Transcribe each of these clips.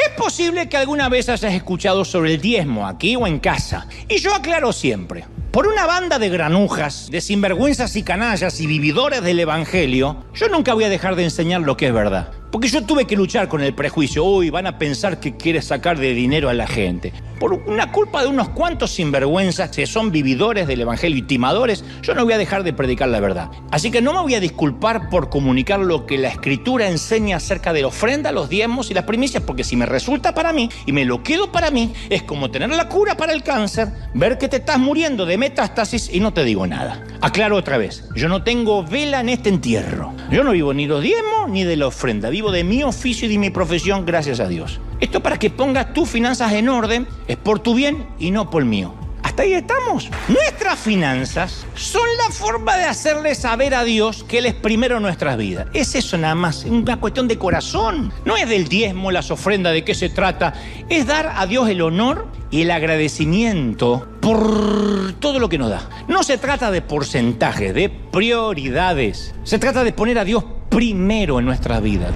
Es posible que alguna vez hayas escuchado sobre el diezmo aquí o en casa. Y yo aclaro siempre. Por una banda de granujas, de sinvergüenzas y canallas y vividores del evangelio, yo nunca voy a dejar de enseñar lo que es verdad. Porque yo tuve que luchar con el prejuicio. Uy, van a pensar que quieres sacar de dinero a la gente. Por una culpa de unos cuantos sinvergüenzas que son vividores del evangelio y timadores, yo no voy a dejar de predicar la verdad. Así que no me voy a disculpar por comunicar lo que la Escritura enseña acerca de la ofrenda, los diezmos y las primicias, porque si me resulta para mí y me lo quedo para mí, es como tener la cura para el cáncer, ver que te estás muriendo de metástasis y no te digo nada. Aclaro otra vez, yo no tengo vela en este entierro. Yo no vivo ni los diezmos ni de la ofrenda. Vivo de mi oficio y de mi profesión, gracias a Dios. Esto para que pongas tus finanzas en orden, es por tu bien y no por el mío. Hasta ahí estamos. Nuestras finanzas son la forma de hacerle saber a Dios que Él es primero en nuestras vidas. Es eso nada más, es una cuestión de corazón. No es del diezmo, las ofrendas, de qué se trata. Es dar a Dios el honor y el agradecimiento por todo lo que nos da. No se trata de porcentajes, de prioridades. Se trata de poner a Dios primero en nuestras vidas.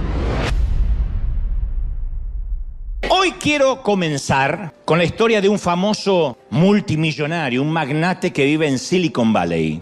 Hoy quiero comenzar con la historia de un famoso multimillonario, un magnate que vive en Silicon Valley.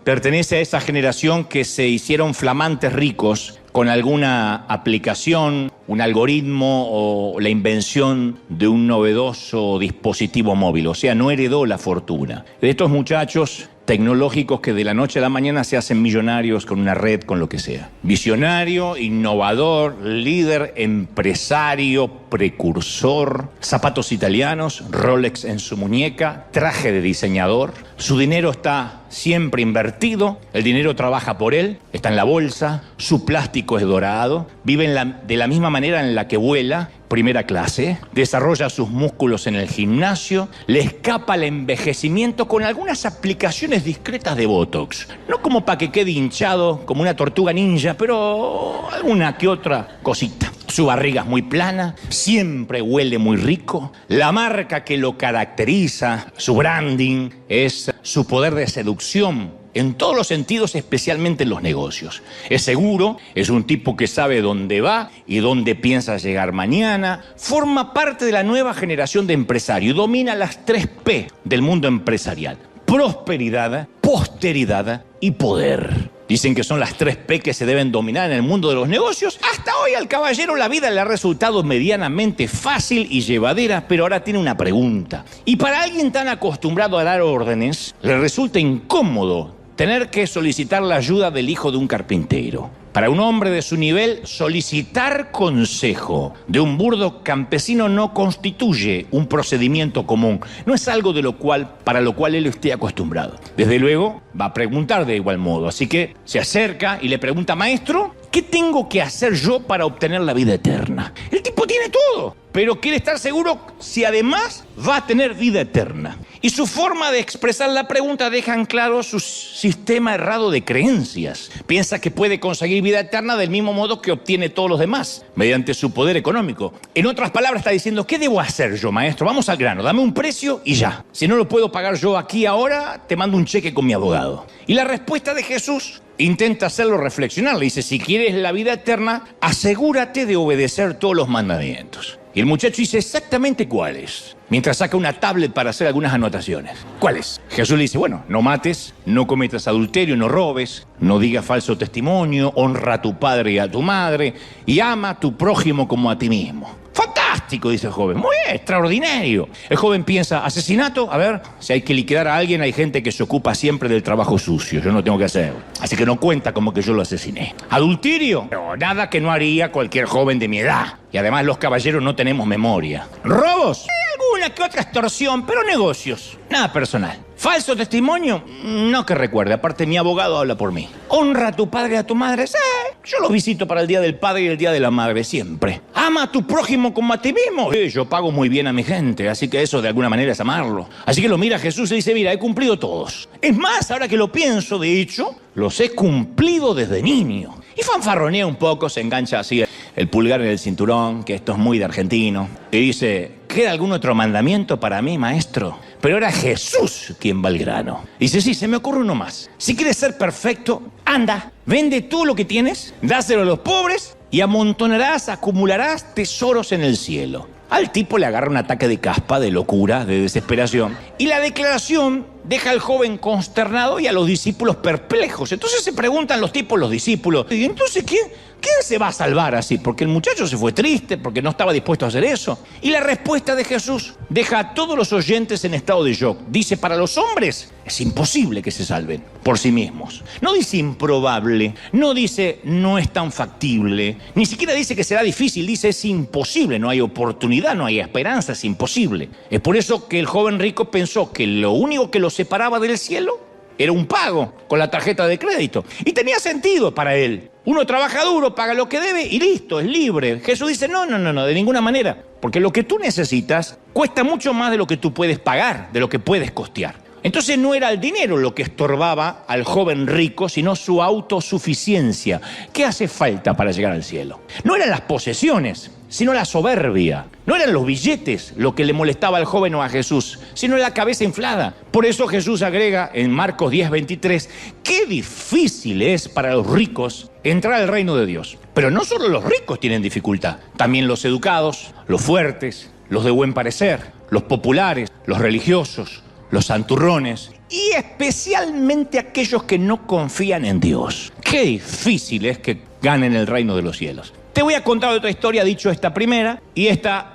Pertenece a esa generación que se hicieron flamantes ricos con alguna aplicación, un algoritmo o la invención de un novedoso dispositivo móvil. O sea, no heredó la fortuna. De estos muchachos tecnológicos que de la noche a la mañana se hacen millonarios con una red, con lo que sea. Visionario, innovador, líder, empresario, precursor, zapatos italianos, Rolex en su muñeca, traje de diseñador. Su dinero está siempre invertido, el dinero trabaja por él, está en la bolsa, su plástico es dorado, vive de la misma manera en la que vuela, primera clase, desarrolla sus músculos en el gimnasio, le escapa el envejecimiento con algunas aplicaciones discretas de Botox. No como para que quede hinchado como una tortuga ninja, pero alguna que otra cosita. Su barriga es muy plana, siempre huele muy rico. La marca que lo caracteriza, su branding, es su poder de seducción en todos los sentidos, especialmente en los negocios. Es seguro, es un tipo que sabe dónde va y dónde piensa llegar mañana. Forma parte de la nueva generación de empresarios y domina las 3 P del mundo empresarial: prosperidad, posteridad y poder. Dicen que son las 3 P que se deben dominar en el mundo de los negocios. Hasta hoy al caballero la vida le ha resultado medianamente fácil y llevadera, pero ahora tiene una pregunta. Y para alguien tan acostumbrado a dar órdenes, le resulta incómodo tener que solicitar la ayuda del hijo de un carpintero. Para un hombre de su nivel, solicitar consejo de un burdo campesino no constituye un procedimiento común. No es algo para lo cual él esté acostumbrado. Desde luego, va a preguntar de igual modo. Así que se acerca y le pregunta: maestro, ¿qué tengo que hacer yo para obtener la vida eterna? El tipo tiene todo, pero quiere estar seguro si además va a tener vida eterna. Y su forma de expresar la pregunta deja en claro su sistema errado de creencias. Piensa que puede conseguir vida eterna del mismo modo que obtiene todos los demás, mediante su poder económico. En otras palabras, está diciendo: ¿qué debo hacer yo, maestro? Vamos al grano, dame un precio y ya. Si no lo puedo pagar yo aquí ahora, te mando un cheque con mi abogado. Y la respuesta de Jesús intenta hacerlo reflexionar. Le dice: si quieres la vida eterna, asegúrate de obedecer todos los mandamientos. Y el muchacho dice: exactamente cuáles, mientras saca una tablet para hacer algunas anotaciones. ¿Cuáles? Jesús le dice: bueno, no mates, no cometas adulterio, no robes, no digas falso testimonio, honra a tu padre y a tu madre, y ama a tu prójimo como a ti mismo. Fantástico, dice el joven. Muy bien, extraordinario. El joven piensa: asesinato, a ver, si hay que liquidar a alguien, hay gente que se ocupa siempre del trabajo sucio. Yo no tengo que hacerlo. Así que no cuenta como que yo lo asesiné. Adulterio, no, nada que no haría cualquier joven de mi edad. Y además los caballeros no tenemos memoria. Robos, alguna que otra extorsión, pero negocios, nada personal. Falso testimonio, no que recuerde. Aparte, mi abogado habla por mí. Honra a tu padre y a tu madre. Sí, yo los visito para el día del padre y el día de la madre, siempre. Ama a tu prójimo como a ti mismo. Sí, yo pago muy bien a mi gente, así que eso de alguna manera es amarlo. Así que lo mira Jesús y dice: mira, he cumplido todos. Es más, ahora que lo pienso, de hecho, los he cumplido desde niño. Y fanfarronea un poco, se engancha así el pulgar en el cinturón, que esto es muy de argentino. Y dice: ¿queda algún otro mandamiento para mí, maestro? Pero era Jesús quien va al grano. Dice: sí, se me ocurre uno más. Si quieres ser perfecto, anda, vende todo lo que tienes, dáselo a los pobres y amontonarás, acumularás tesoros en el cielo. Al tipo le agarra un ataque de caspa, de locura, de desesperación. Y la declaración deja al joven consternado y a los discípulos perplejos. Entonces se preguntan los discípulos, ¿y entonces quién se va a salvar así? Porque el muchacho se fue triste, porque no estaba dispuesto a hacer eso. Y la respuesta de Jesús deja a todos los oyentes en estado de shock. Dice, para los hombres es imposible que se salven por sí mismos. No dice improbable, no dice no es tan factible, ni siquiera dice que será difícil, dice es imposible, no hay oportunidad, no hay esperanza, es imposible. Es por eso que el joven rico pensó que lo único que lo separaba del cielo era un pago con la tarjeta de crédito. Y tenía sentido para él. Uno trabaja duro, paga lo que debe y listo, es libre. Jesús dice, no, de ninguna manera. Porque lo que tú necesitas cuesta mucho más de lo que tú puedes pagar, de lo que puedes costear. Entonces no era el dinero lo que estorbaba al joven rico, sino su autosuficiencia. ¿Qué hace falta para llegar al cielo? No eran las posesiones, sino la soberbia. No eran los billetes lo que le molestaba al joven o a Jesús, sino la cabeza inflada. Por eso Jesús agrega en Marcos 10:23, qué difícil es para los ricos entrar al reino de Dios. Pero no solo los ricos tienen dificultad, también los educados, los fuertes, los de buen parecer, los populares, los religiosos, los santurrones y especialmente aquellos que no confían en Dios. Qué difícil es que ganen el reino de los cielos. Te voy a contar otra historia, dicho esta primera, y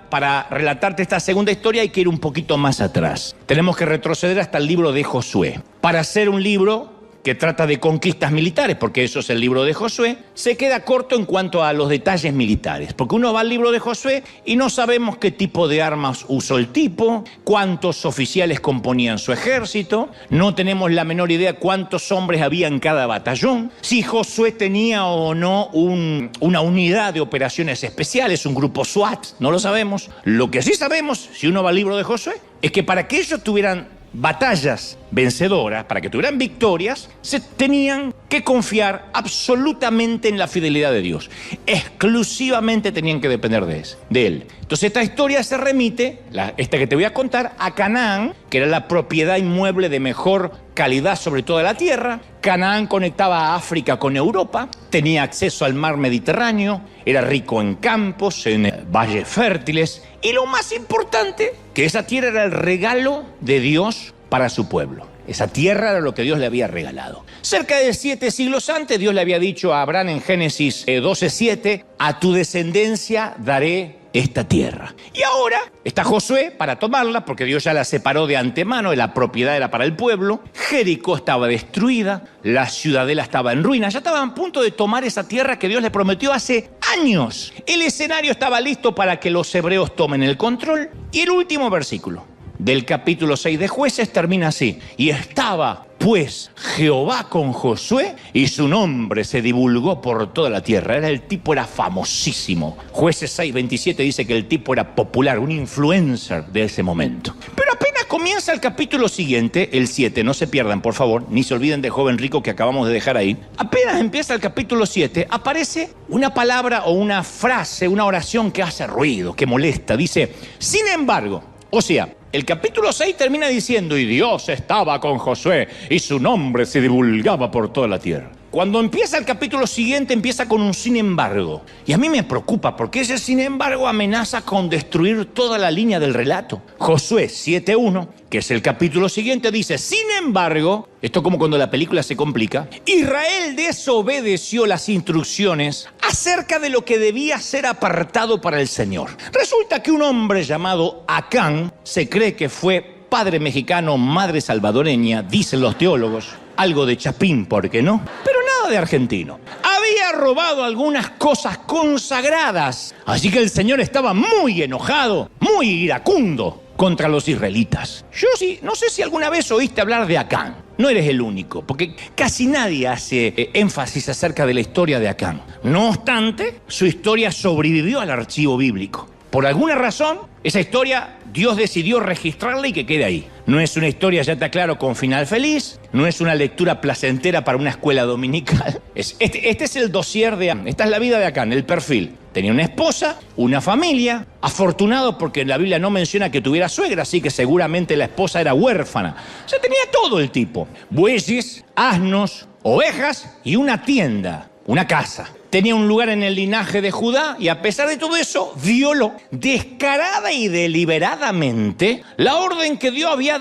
para relatarte esta segunda historia hay que ir un poquito más atrás. Tenemos que retroceder hasta el libro de Josué. Para hacer un libro que trata de conquistas militares, porque eso es el libro de Josué, se queda corto en cuanto a los detalles militares, porque uno va al libro de Josué y no sabemos qué tipo de armas usó el tipo, cuántos oficiales componían su ejército, no tenemos la menor idea cuántos hombres había en cada batallón, si Josué tenía o no una unidad de operaciones especiales, un grupo SWAT, no lo sabemos. Lo que sí sabemos, si uno va al libro de Josué, es que para que ellos tuvieran batallas vencedoras, para que tuvieran victorias, se tenían que confiar absolutamente en la fidelidad de Dios. Exclusivamente tenían que depender de Él. Entonces esta historia se remite, esta que te voy a contar, a Canaán, que era la propiedad inmueble de mejor calidad sobre toda la tierra. Canaán conectaba a África con Europa, tenía acceso al mar Mediterráneo, era rico en campos, en valles fértiles, y lo más importante, que esa tierra era el regalo de Dios para su pueblo. Esa tierra era lo que Dios le había regalado. Cerca de 7 siglos antes, Dios le había dicho a Abraham en Génesis 12:7, a tu descendencia daré esta tierra. Y ahora está Josué para tomarla, porque Dios ya la separó de antemano, la propiedad era para el pueblo. Jericó estaba destruida, la ciudadela estaba en ruinas, ya estaban a punto de tomar esa tierra que Dios le prometió hace años. El escenario estaba listo para que los hebreos tomen el control. Y el último versículo del capítulo 6 de Jueces termina así: y estaba pues Jehová con Josué y su nombre se divulgó por toda la tierra. El tipo era famosísimo. Jueces 6:27 dice que el tipo era popular, un influencer de ese momento. Pero apenas comienza el capítulo siguiente, el 7, no se pierdan por favor, ni se olviden del joven rico que acabamos de dejar ahí. Apenas empieza el capítulo 7, aparece una palabra o una frase, una oración que hace ruido, que molesta. Dice, sin embargo, o sea, el capítulo 6 termina diciendo, y Dios estaba con Josué, y su nombre se divulgaba por toda la tierra. Cuando empieza el capítulo siguiente, empieza con un sin embargo. Y a mí me preocupa, porque ese sin embargo amenaza con destruir toda la línea del relato. Josué 7:1, que es el capítulo siguiente, dice, sin embargo, esto como cuando la película se complica, Israel desobedeció las instrucciones acerca de lo que debía ser apartado para el Señor. Resulta que un hombre llamado Acán, se cree que fue padre mexicano, madre salvadoreña, dicen los teólogos, algo de Chapín, ¿por qué no? Pero nada de argentino. Había robado algunas cosas consagradas, así que el Señor estaba muy enojado, muy iracundo contra los israelitas. Yo sí, no sé si alguna vez oíste hablar de Acán. No eres el único, porque casi nadie hace énfasis acerca de la historia de Acán. No obstante, su historia sobrevivió al archivo bíblico. Por alguna razón, esa historia Dios decidió registrarla y que quede ahí. No es una historia, ya te aclaro, con final feliz. No es una lectura placentera para una escuela dominical. Este es el dossier de Acán. Esta es la vida de Acán, el perfil. Tenía una esposa, una familia. Afortunado porque la Biblia no menciona que tuviera suegra, así que seguramente la esposa era huérfana. O sea, tenía todo el tipo. Bueyes, asnos, ovejas y una tienda, una casa. tenía un lugar en el linaje de Judá y a pesar de todo eso, violó descarada y deliberadamente la orden que Dios había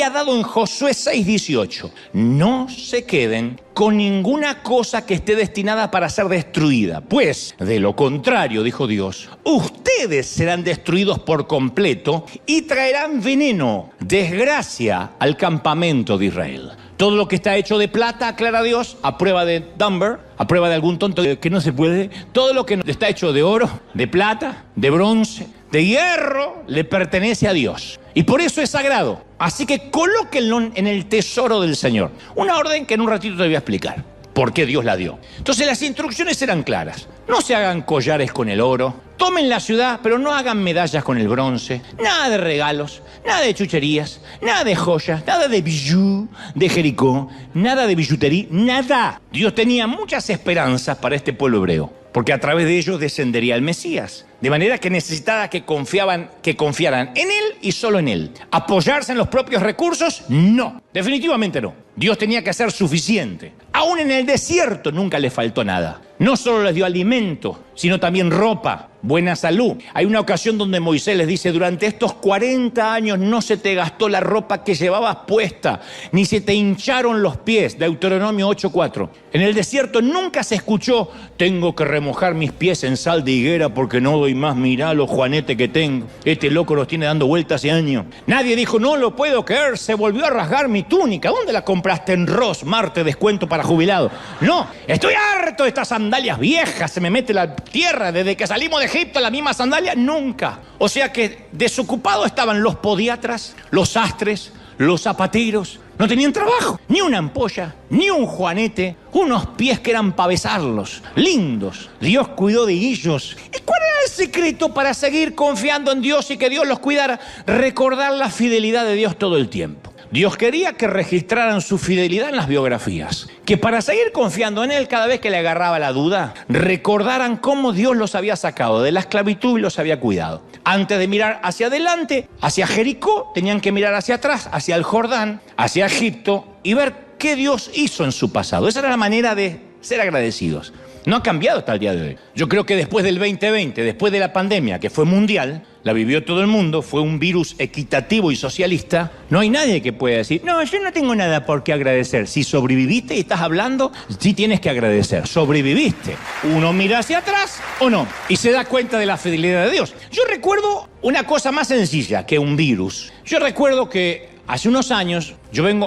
dado en Josué 6:18. No se queden con ninguna cosa que esté destinada para ser destruida, pues de lo contrario, dijo Dios, ustedes serán destruidos por completo y traerán veneno, desgracia al campamento de Israel. Todo lo que está hecho de plata, aclara Dios, a prueba de Dumber, a prueba de algún tonto que no se puede. Todo lo que está hecho de oro, de plata, de bronce, de hierro, le pertenece a Dios. Y por eso es sagrado. Así que colóquenlo en el tesoro del Señor. Una orden que en un ratito te voy a explicar por qué Dios la dio. Entonces las instrucciones eran claras. No se hagan collares con el oro. Tomen la ciudad, pero no hagan medallas con el bronce. Nada de regalos, nada de chucherías, nada de joyas, nada de bijú de Jericó, nada de billutería, nada. Dios tenía muchas esperanzas para este pueblo hebreo, porque a través de ellos descendería el Mesías. De manera que necesitaba que confiaran en Él y solo en Él. ¿Apoyarse en los propios recursos? No, definitivamente no. Dios tenía que ser suficiente. Aún en el desierto nunca le faltó nada. No solo les dio alimento, sino también ropa, buena salud. Hay una ocasión donde Moisés les dice, durante estos 40 años no se te gastó la ropa que llevabas puesta, ni se te hincharon los pies, Deuteronomio 8:4. En el desierto nunca se escuchó, tengo que remojar mis pies en sal de higuera porque no doy más, mirá los juanetes que tengo. Este loco los tiene dando vueltas hace años. Nadie dijo, no lo puedo creer, se volvió a rasgar mi túnica. ¿Dónde la compraste? En Ross, Marte, descuento para jubilado. No, estoy harto de estas sandalias viejas, se me mete la tierra. Desde que salimos de Egipto, la misma sandalia, nunca. O sea que desocupados estaban los podiatras, los sastres, los zapateros. No tenían trabajo, ni una ampolla, ni un juanete, unos pies que eran para besarlos, lindos. Dios cuidó de ellos. ¿Y cuál era el secreto para seguir confiando en Dios y que Dios los cuidara? Recordar la fidelidad de Dios todo el tiempo. Dios quería que registraran su fidelidad en las biografías, que para seguir confiando en Él cada vez que le agarraba la duda, recordaran cómo Dios los había sacado de la esclavitud y los había cuidado. Antes de mirar hacia adelante, hacia Jericó, tenían que mirar hacia atrás, hacia el Jordán, hacia Egipto y ver qué Dios hizo en su pasado. Esa era la manera de ser agradecidos. No ha cambiado hasta el día de hoy. Yo creo que después del 2020, después de la pandemia, que fue mundial, la vivió todo el mundo, fue un virus equitativo y socialista, no hay nadie que pueda decir, no, yo no tengo nada por qué agradecer. Si sobreviviste y estás hablando, sí tienes que agradecer. Sobreviviste. Uno mira hacia atrás o no, y se da cuenta de la fidelidad de Dios. Yo recuerdo una cosa más sencilla que un virus. Yo recuerdo que hace unos años,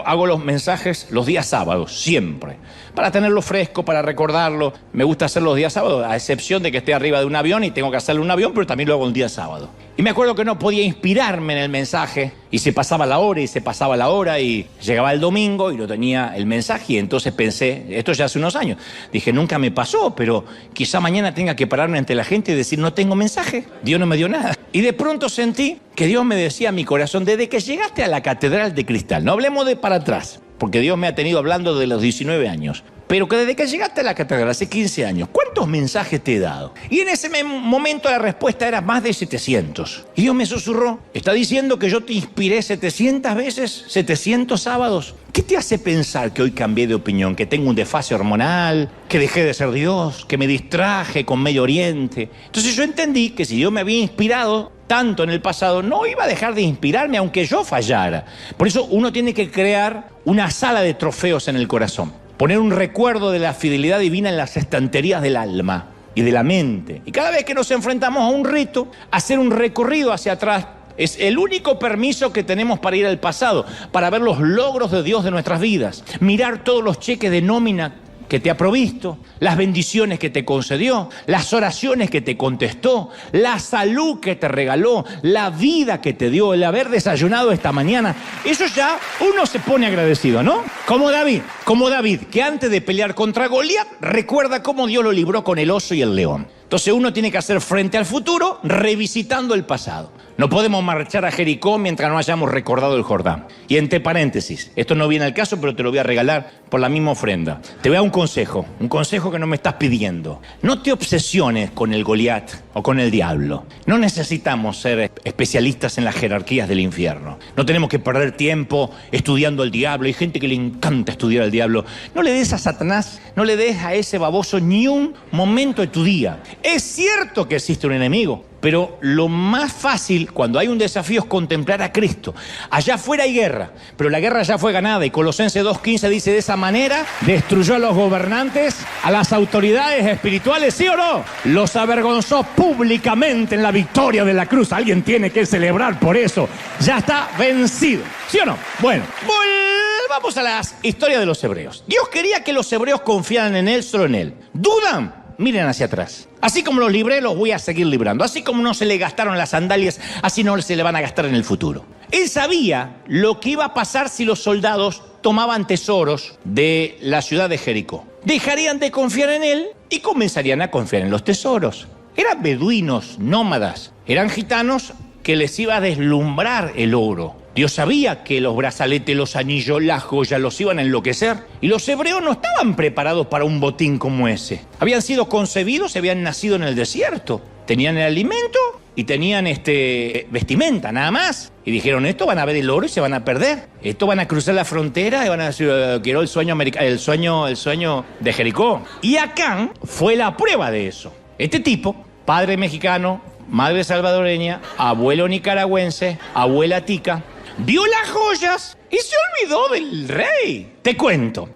hago los mensajes los días sábados, siempre, para tenerlo fresco, para recordarlo. Me gusta hacerlo los días sábados, a excepción de que esté arriba de un avión y tengo que hacerlo en un avión, pero también lo hago un día sábado. Y me acuerdo que no podía inspirarme en el mensaje, y se pasaba la hora, y llegaba el domingo y no tenía el mensaje, y entonces pensé, esto ya hace unos años, dije, nunca me pasó, pero quizá mañana tenga que pararme ante la gente y decir, no tengo mensaje, Dios no me dio nada. Y de pronto sentí que Dios me decía a mi corazón, desde que llegaste a la Catedral de Cristal, no hablemos de para atrás, porque Dios me ha tenido hablando de los 19 años, pero que desde que llegaste a la catedral hace 15 años, ¿cuántos mensajes te he dado? Y en ese momento la respuesta era más de 700. Y Dios me susurró, ¿está diciendo que yo te inspiré 700 veces, 700 sábados? ¿Qué te hace pensar que hoy cambié de opinión? ¿Que tengo un desfase hormonal? ¿Que dejé de ser Dios? ¿Que me distraje con Medio Oriente? Entonces yo entendí que si Dios me había inspirado tanto en el pasado, no iba a dejar de inspirarme aunque yo fallara. Por eso uno tiene que crear una sala de trofeos en el corazón. Poner un recuerdo de la fidelidad divina en las estanterías del alma y de la mente. Y cada vez que nos enfrentamos a un reto, hacer un recorrido hacia atrás. Es el único permiso que tenemos para ir al pasado, para ver los logros de Dios de nuestras vidas. Mirar todos los cheques de nómina que te ha provisto, las bendiciones que te concedió, las oraciones que te contestó, la salud que te regaló, la vida que te dio, el haber desayunado esta mañana. Eso ya uno se pone agradecido, ¿no? Como David, que antes de pelear contra Goliat, recuerda cómo Dios lo libró con el oso y el león. Entonces uno tiene que hacer frente al futuro revisitando el pasado. No podemos marchar a Jericó mientras no hayamos recordado el Jordán. Y entre paréntesis, esto no viene al caso, pero te lo voy a regalar por la misma ofrenda. Te voy a dar un consejo que no me estás pidiendo. No te obsesiones con el Goliat o con el diablo. No necesitamos ser especialistas en las jerarquías del infierno. No tenemos que perder tiempo estudiando al diablo. Hay gente que le encanta estudiar al diablo. No le des a Satanás, no le des a ese baboso ni un momento de tu día. Es cierto que existe un enemigo, pero lo más fácil cuando hay un desafío es contemplar a Cristo. Allá afuera hay guerra, pero la guerra ya fue ganada y Colosenses 2:15 dice: de esa manera destruyó a los gobernantes, a las autoridades espirituales, ¿sí o no? Los avergonzó públicamente en la victoria de la cruz. Alguien tiene que celebrar por eso. Ya está vencido, ¿sí o no? Bueno, volvamos a la historia de los hebreos. Dios quería que los hebreos confiaran en Él, solo en Él. ¿Dudan? Miren hacia atrás. Así como los libré, los voy a seguir librando. Así como no se le gastaron las sandalias, así no se le van a gastar en el futuro. Él sabía lo que iba a pasar si los soldados tomaban tesoros de la ciudad de Jericó. Dejarían de confiar en él y comenzarían a confiar en los tesoros. Eran beduinos, nómadas. Eran gitanos que les iba a deslumbrar el oro. Dios sabía que los brazaletes, los anillos, las joyas los iban a enloquecer. Y los hebreos no estaban preparados para un botín como ese. Habían sido concebidos, habían nacido en el desierto. Tenían el alimento y tenían vestimenta, nada más. Y dijeron: esto van a ver el oro y se van a perder. Esto van a cruzar la frontera y van a decir: quiero el sueño americano, el sueño de Jericó. Y Acán fue la prueba de eso. Este tipo, padre mexicano, madre salvadoreña, abuelo nicaragüense, abuela tica, vio las joyas y se olvidó del rey. Te cuento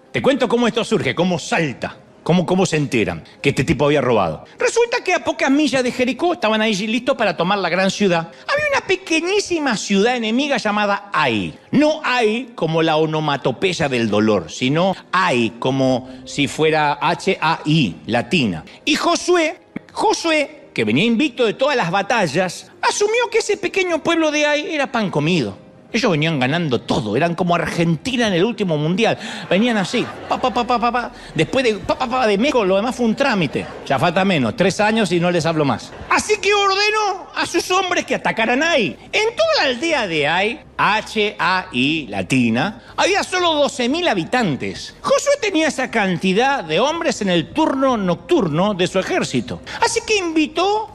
cómo esto surge, cómo salta, cómo se enteran que este tipo había robado. Resulta que a pocas millas de Jericó estaban ahí listos para tomar la gran ciudad. Había una pequeñísima ciudad enemiga llamada Ai. No Ai como la onomatopeya del dolor, sino Ai como si fuera H-A-I, latina. Y Josué, que venía invicto de todas las batallas, asumió que ese pequeño pueblo de Ai era pan comido. Ellos venían ganando todo, eran como Argentina en el último mundial. Venían así, Después de México, lo demás fue un trámite. Ya falta menos, 3 años y no les hablo más. Así que ordenó a sus hombres que atacaran Ai. En toda la aldea de Ai, H-A-I, latina, había solo 12.000 habitantes. Josué tenía esa cantidad de hombres en el turno nocturno de su ejército. Así que envió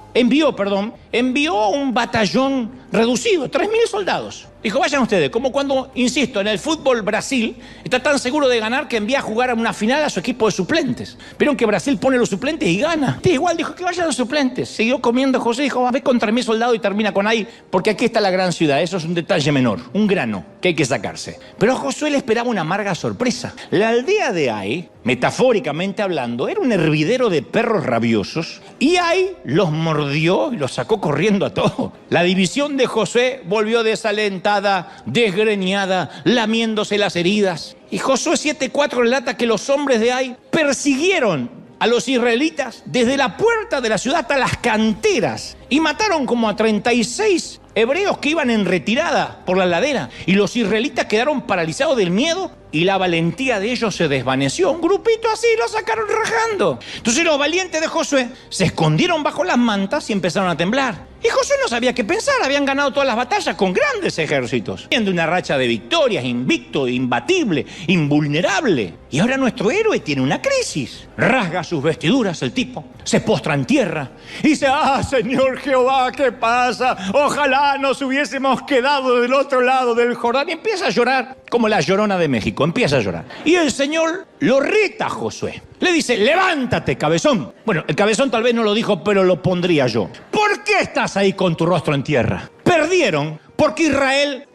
un batallón reducido, 3.000 soldados. Dijo: vayan ustedes, como cuando, insisto, en el fútbol Brasil está tan seguro de ganar que envía a jugar a una final a su equipo de suplentes. Vieron que Brasil pone los suplentes y gana. Sí, igual dijo que vayan los suplentes. Siguió comiendo José, dijo: ve con 3.000 soldados y termina con Ai, porque aquí está la gran ciudad. Eso es un detalle menor, un grano que hay que sacarse. Pero a Josué le esperaba una amarga sorpresa. La aldea de Ai, metafóricamente hablando, era un hervidero de perros rabiosos y Ai los mordió y los sacó corriendo a todos. La división de Josué volvió desalentada, desgreñada, lamiéndose las heridas. Y Josué 7:4 relata que los hombres de Ai persiguieron a los israelitas desde la puerta de la ciudad hasta las canteras y mataron como a 36 hebreos que iban en retirada por la ladera. Y los israelitas quedaron paralizados del miedo y la valentía de ellos se desvaneció. Un grupito así lo sacaron rajando. Entonces los valientes de Josué se escondieron bajo las mantas y empezaron a temblar. Y Josué no sabía qué pensar. Habían ganado todas las batallas con grandes ejércitos, viendo una racha de victorias, invicto, imbatible, invulnerable. Y ahora nuestro héroe tiene una crisis. Rasga sus vestiduras el tipo, se postra en tierra y dice: ¡ah, Señor Jehová, qué pasa! Ojalá nos hubiésemos quedado del otro lado del Jordán. Y empieza a llorar como la Llorona de México. Empieza a llorar. Y el Señor lo reta a Josué. Le dice: levántate, cabezón. Bueno, el cabezón tal vez no lo dijo, pero lo pondría yo. ¿Por qué estás ahí con tu rostro en tierra? Perdieron porque Israel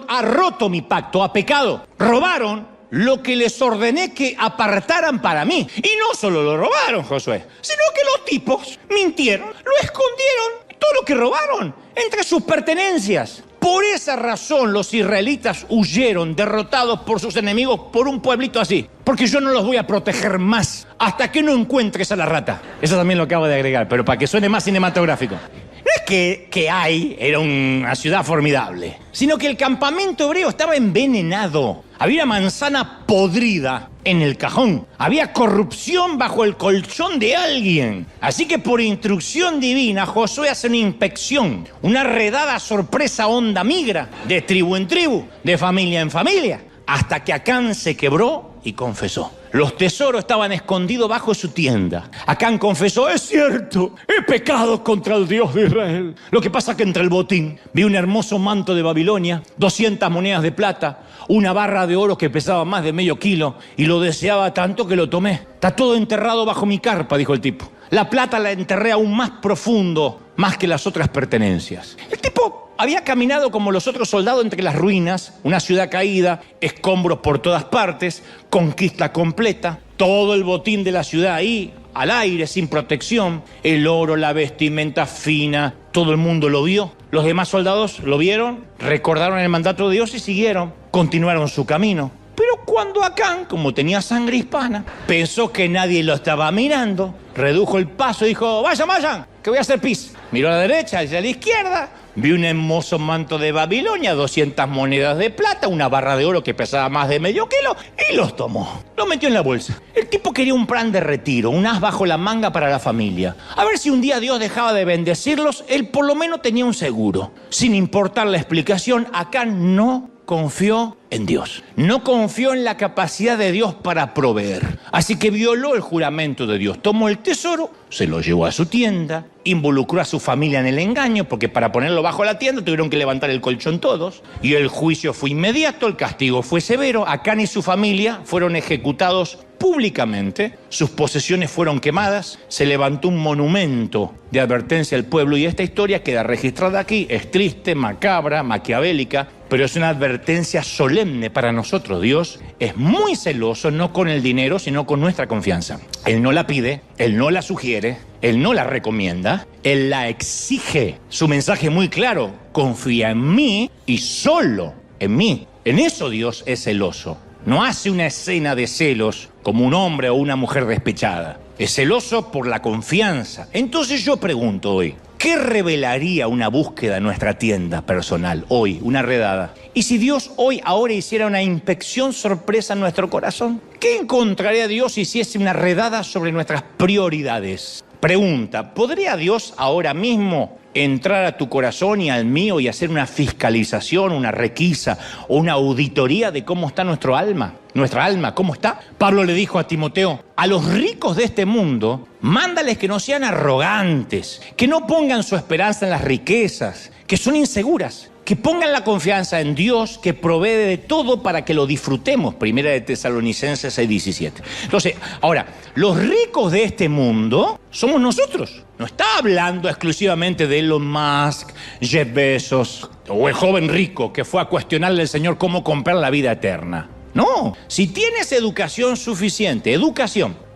ha roto mi pacto, ha pecado. Robaron lo que les ordené que apartaran para mí. Y no solo lo robaron, Josué, sino que los tipos mintieron, lo escondieron, todo lo que robaron entre sus pertenencias. Por esa razón los israelitas huyeron derrotados por sus enemigos por un pueblito así. Porque yo no los voy a proteger más hasta que no encuentres a la rata. Eso también lo acabo de agregar, pero para que suene más cinematográfico. No es que Ai era una ciudad formidable, sino que el campamento hebreo estaba envenenado. Había una manzana podrida en el cajón. Había corrupción bajo el colchón de alguien. Así que por instrucción divina, Josué hace una inspección, una redada sorpresa onda migra, de tribu en tribu, de familia en familia, hasta que Acán se quebró y confesó. Los tesoros estaban escondidos bajo su tienda. Acán confesó: es cierto, he pecado contra el Dios de Israel. Lo que pasa es que entre el botín vi un hermoso manto de Babilonia, 200 monedas de plata, una barra de oro que pesaba más de medio kilo, y lo deseaba tanto que lo tomé. Está todo enterrado bajo mi carpa, dijo el tipo. La plata la enterré aún más profundo, más que las otras pertenencias. El tipo había caminado como los otros soldados entre las ruinas, una ciudad caída, escombros por todas partes, conquista completa, todo el botín de la ciudad ahí, al aire, sin protección, el oro, la vestimenta fina, todo el mundo lo vio. Los demás soldados lo vieron, recordaron el mandato de Dios y siguieron, continuaron su camino. Pero cuando Acán, como tenía sangre hispana, pensó que nadie lo estaba mirando, redujo el paso y dijo: vayan, que voy a hacer pis. Miró a la derecha y a la izquierda, vio un hermoso manto de Babilonia, 200 monedas de plata, una barra de oro que pesaba más de medio kilo, y los tomó. Los metió en la bolsa. El tipo quería un plan de retiro, un as bajo la manga para la familia. A ver si un día Dios dejaba de bendecirlos, él por lo menos tenía un seguro. Sin importar la explicación, Acán no confió en Dios. No confió en la capacidad de Dios para proveer. Así que violó el juramento de Dios. Tomó el tesoro, se lo llevó a su tienda, involucró a su familia en el engaño, porque para ponerlo bajo la tienda tuvieron que levantar el colchón todos. Y el juicio fue inmediato, el castigo fue severo. Acán y su familia fueron ejecutados públicamente, sus posesiones fueron quemadas, se levantó un monumento de advertencia al pueblo, y esta historia queda registrada aquí. Es triste, macabra, maquiavélica, pero es una advertencia solemne para nosotros. Dios es muy celoso, no con el dinero, sino con nuestra confianza. Él no la pide, Él no la sugiere, Él no la recomienda, Él la exige. Su mensaje es muy claro: confía en mí y solo en mí. En eso Dios es celoso. No hace una escena de celos como un hombre o una mujer despechada. Es celoso por la confianza. Entonces yo pregunto hoy, ¿qué revelaría una búsqueda en nuestra tienda personal hoy, una redada? ¿Y si Dios ahora hiciera una inspección sorpresa en nuestro corazón? ¿Qué encontraría Dios si hiciese una redada sobre nuestras prioridades? Pregunta: ¿podría Dios ahora mismo entrar a tu corazón y al mío y hacer una fiscalización, una requisa o una auditoría de cómo está nuestro alma? Nuestra alma, ¿cómo está? Pablo le dijo a Timoteo: a los ricos de este mundo, mándales que no sean arrogantes, que no pongan su esperanza en las riquezas, que son inseguras, que pongan la confianza en Dios, que provee de todo para que lo disfrutemos. Primera de Tesalonicenses 6:17. Entonces, ahora, los ricos de este mundo somos nosotros. No está hablando exclusivamente de Elon Musk, Jeff Bezos o el joven rico que fue a cuestionarle al Señor cómo comprar la vida eterna. No, si tienes educación suficiente,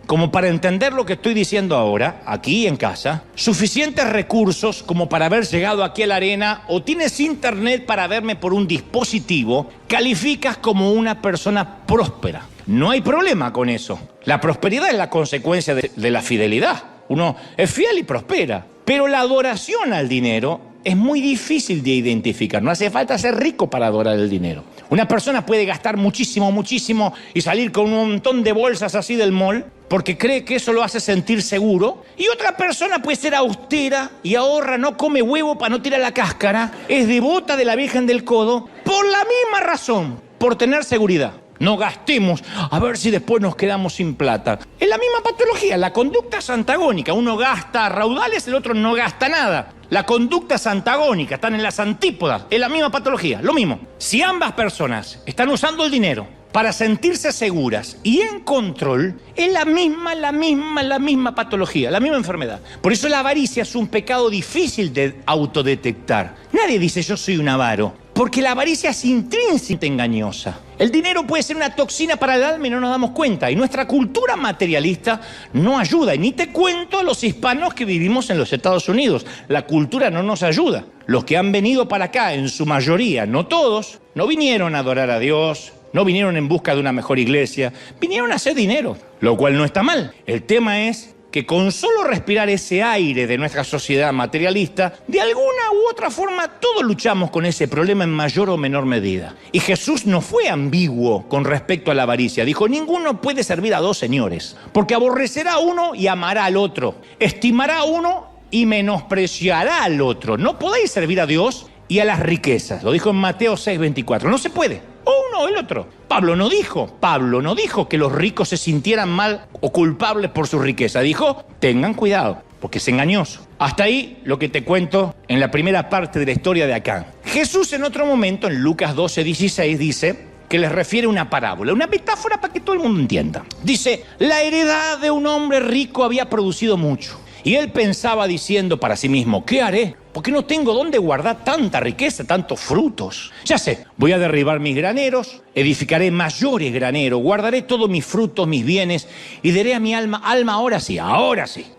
como para entender lo que estoy diciendo ahora, aquí en casa, suficientes recursos como para haber llegado aquí a la arena, o tienes internet para verme por un dispositivo, calificas como una persona próspera. No hay problema con eso. La prosperidad es la consecuencia de la fidelidad. Uno es fiel y prospera. Pero la adoración al dinero es muy difícil de identificar. No hace falta ser rico para adorar el dinero. Una persona puede gastar muchísimo y salir con un montón de bolsas así del mall porque cree que eso lo hace sentir seguro. Y otra persona puede ser austera y ahorra, no come huevo para no tirar la cáscara, es devota de la Virgen del Codo por la misma razón, por tener seguridad. No gastemos, a ver si después nos quedamos sin plata. Es la misma patología, la conducta es antagónica. Uno gasta raudales, el otro no gasta nada. La conducta es antagónica, están en las antípodas. Es la misma patología, lo mismo. Si ambas personas están usando el dinero para sentirse seguras y en control, es la misma patología, la misma enfermedad. Por eso la avaricia es un pecado difícil de autodetectar. Nadie dice yo soy un avaro, porque la avaricia es intrínsecamente engañosa. El dinero puede ser una toxina para el alma y no nos damos cuenta. Y nuestra cultura materialista no ayuda. Y ni te cuento a los hispanos que vivimos en los Estados Unidos. La cultura no nos ayuda. Los que han venido para acá, en su mayoría, no todos, no vinieron a adorar a Dios, no vinieron en busca de una mejor iglesia, vinieron a hacer dinero, lo cual no está mal. El tema es que con solo respirar ese aire de nuestra sociedad materialista, de alguna u otra forma todos luchamos con ese problema en mayor o menor medida. Y Jesús no fue ambiguo con respecto a la avaricia. Dijo, ninguno puede servir a dos señores, porque aborrecerá a uno y amará al otro, estimará a uno y menospreciará al otro. No podéis servir a Dios y a las riquezas. Lo dijo en Mateo 6:24. No se puede. O uno o el otro. Pablo no dijo que los ricos se sintieran mal o culpables por su riqueza. Dijo, tengan cuidado, porque es engañoso. Hasta ahí lo que te cuento en la primera parte de la historia de Acán. Jesús en otro momento, en Lucas 12:16, dice que les refiere una parábola, una metáfora para que todo el mundo entienda. Dice, la heredad de un hombre rico había producido mucho. Y él pensaba diciendo para sí mismo, ¿qué haré? Porque no tengo dónde guardar tanta riqueza, tantos frutos. Ya sé, voy a derribar mis graneros, edificaré mayores graneros, guardaré todos mis frutos, mis bienes, y diré a mi alma, ahora sí,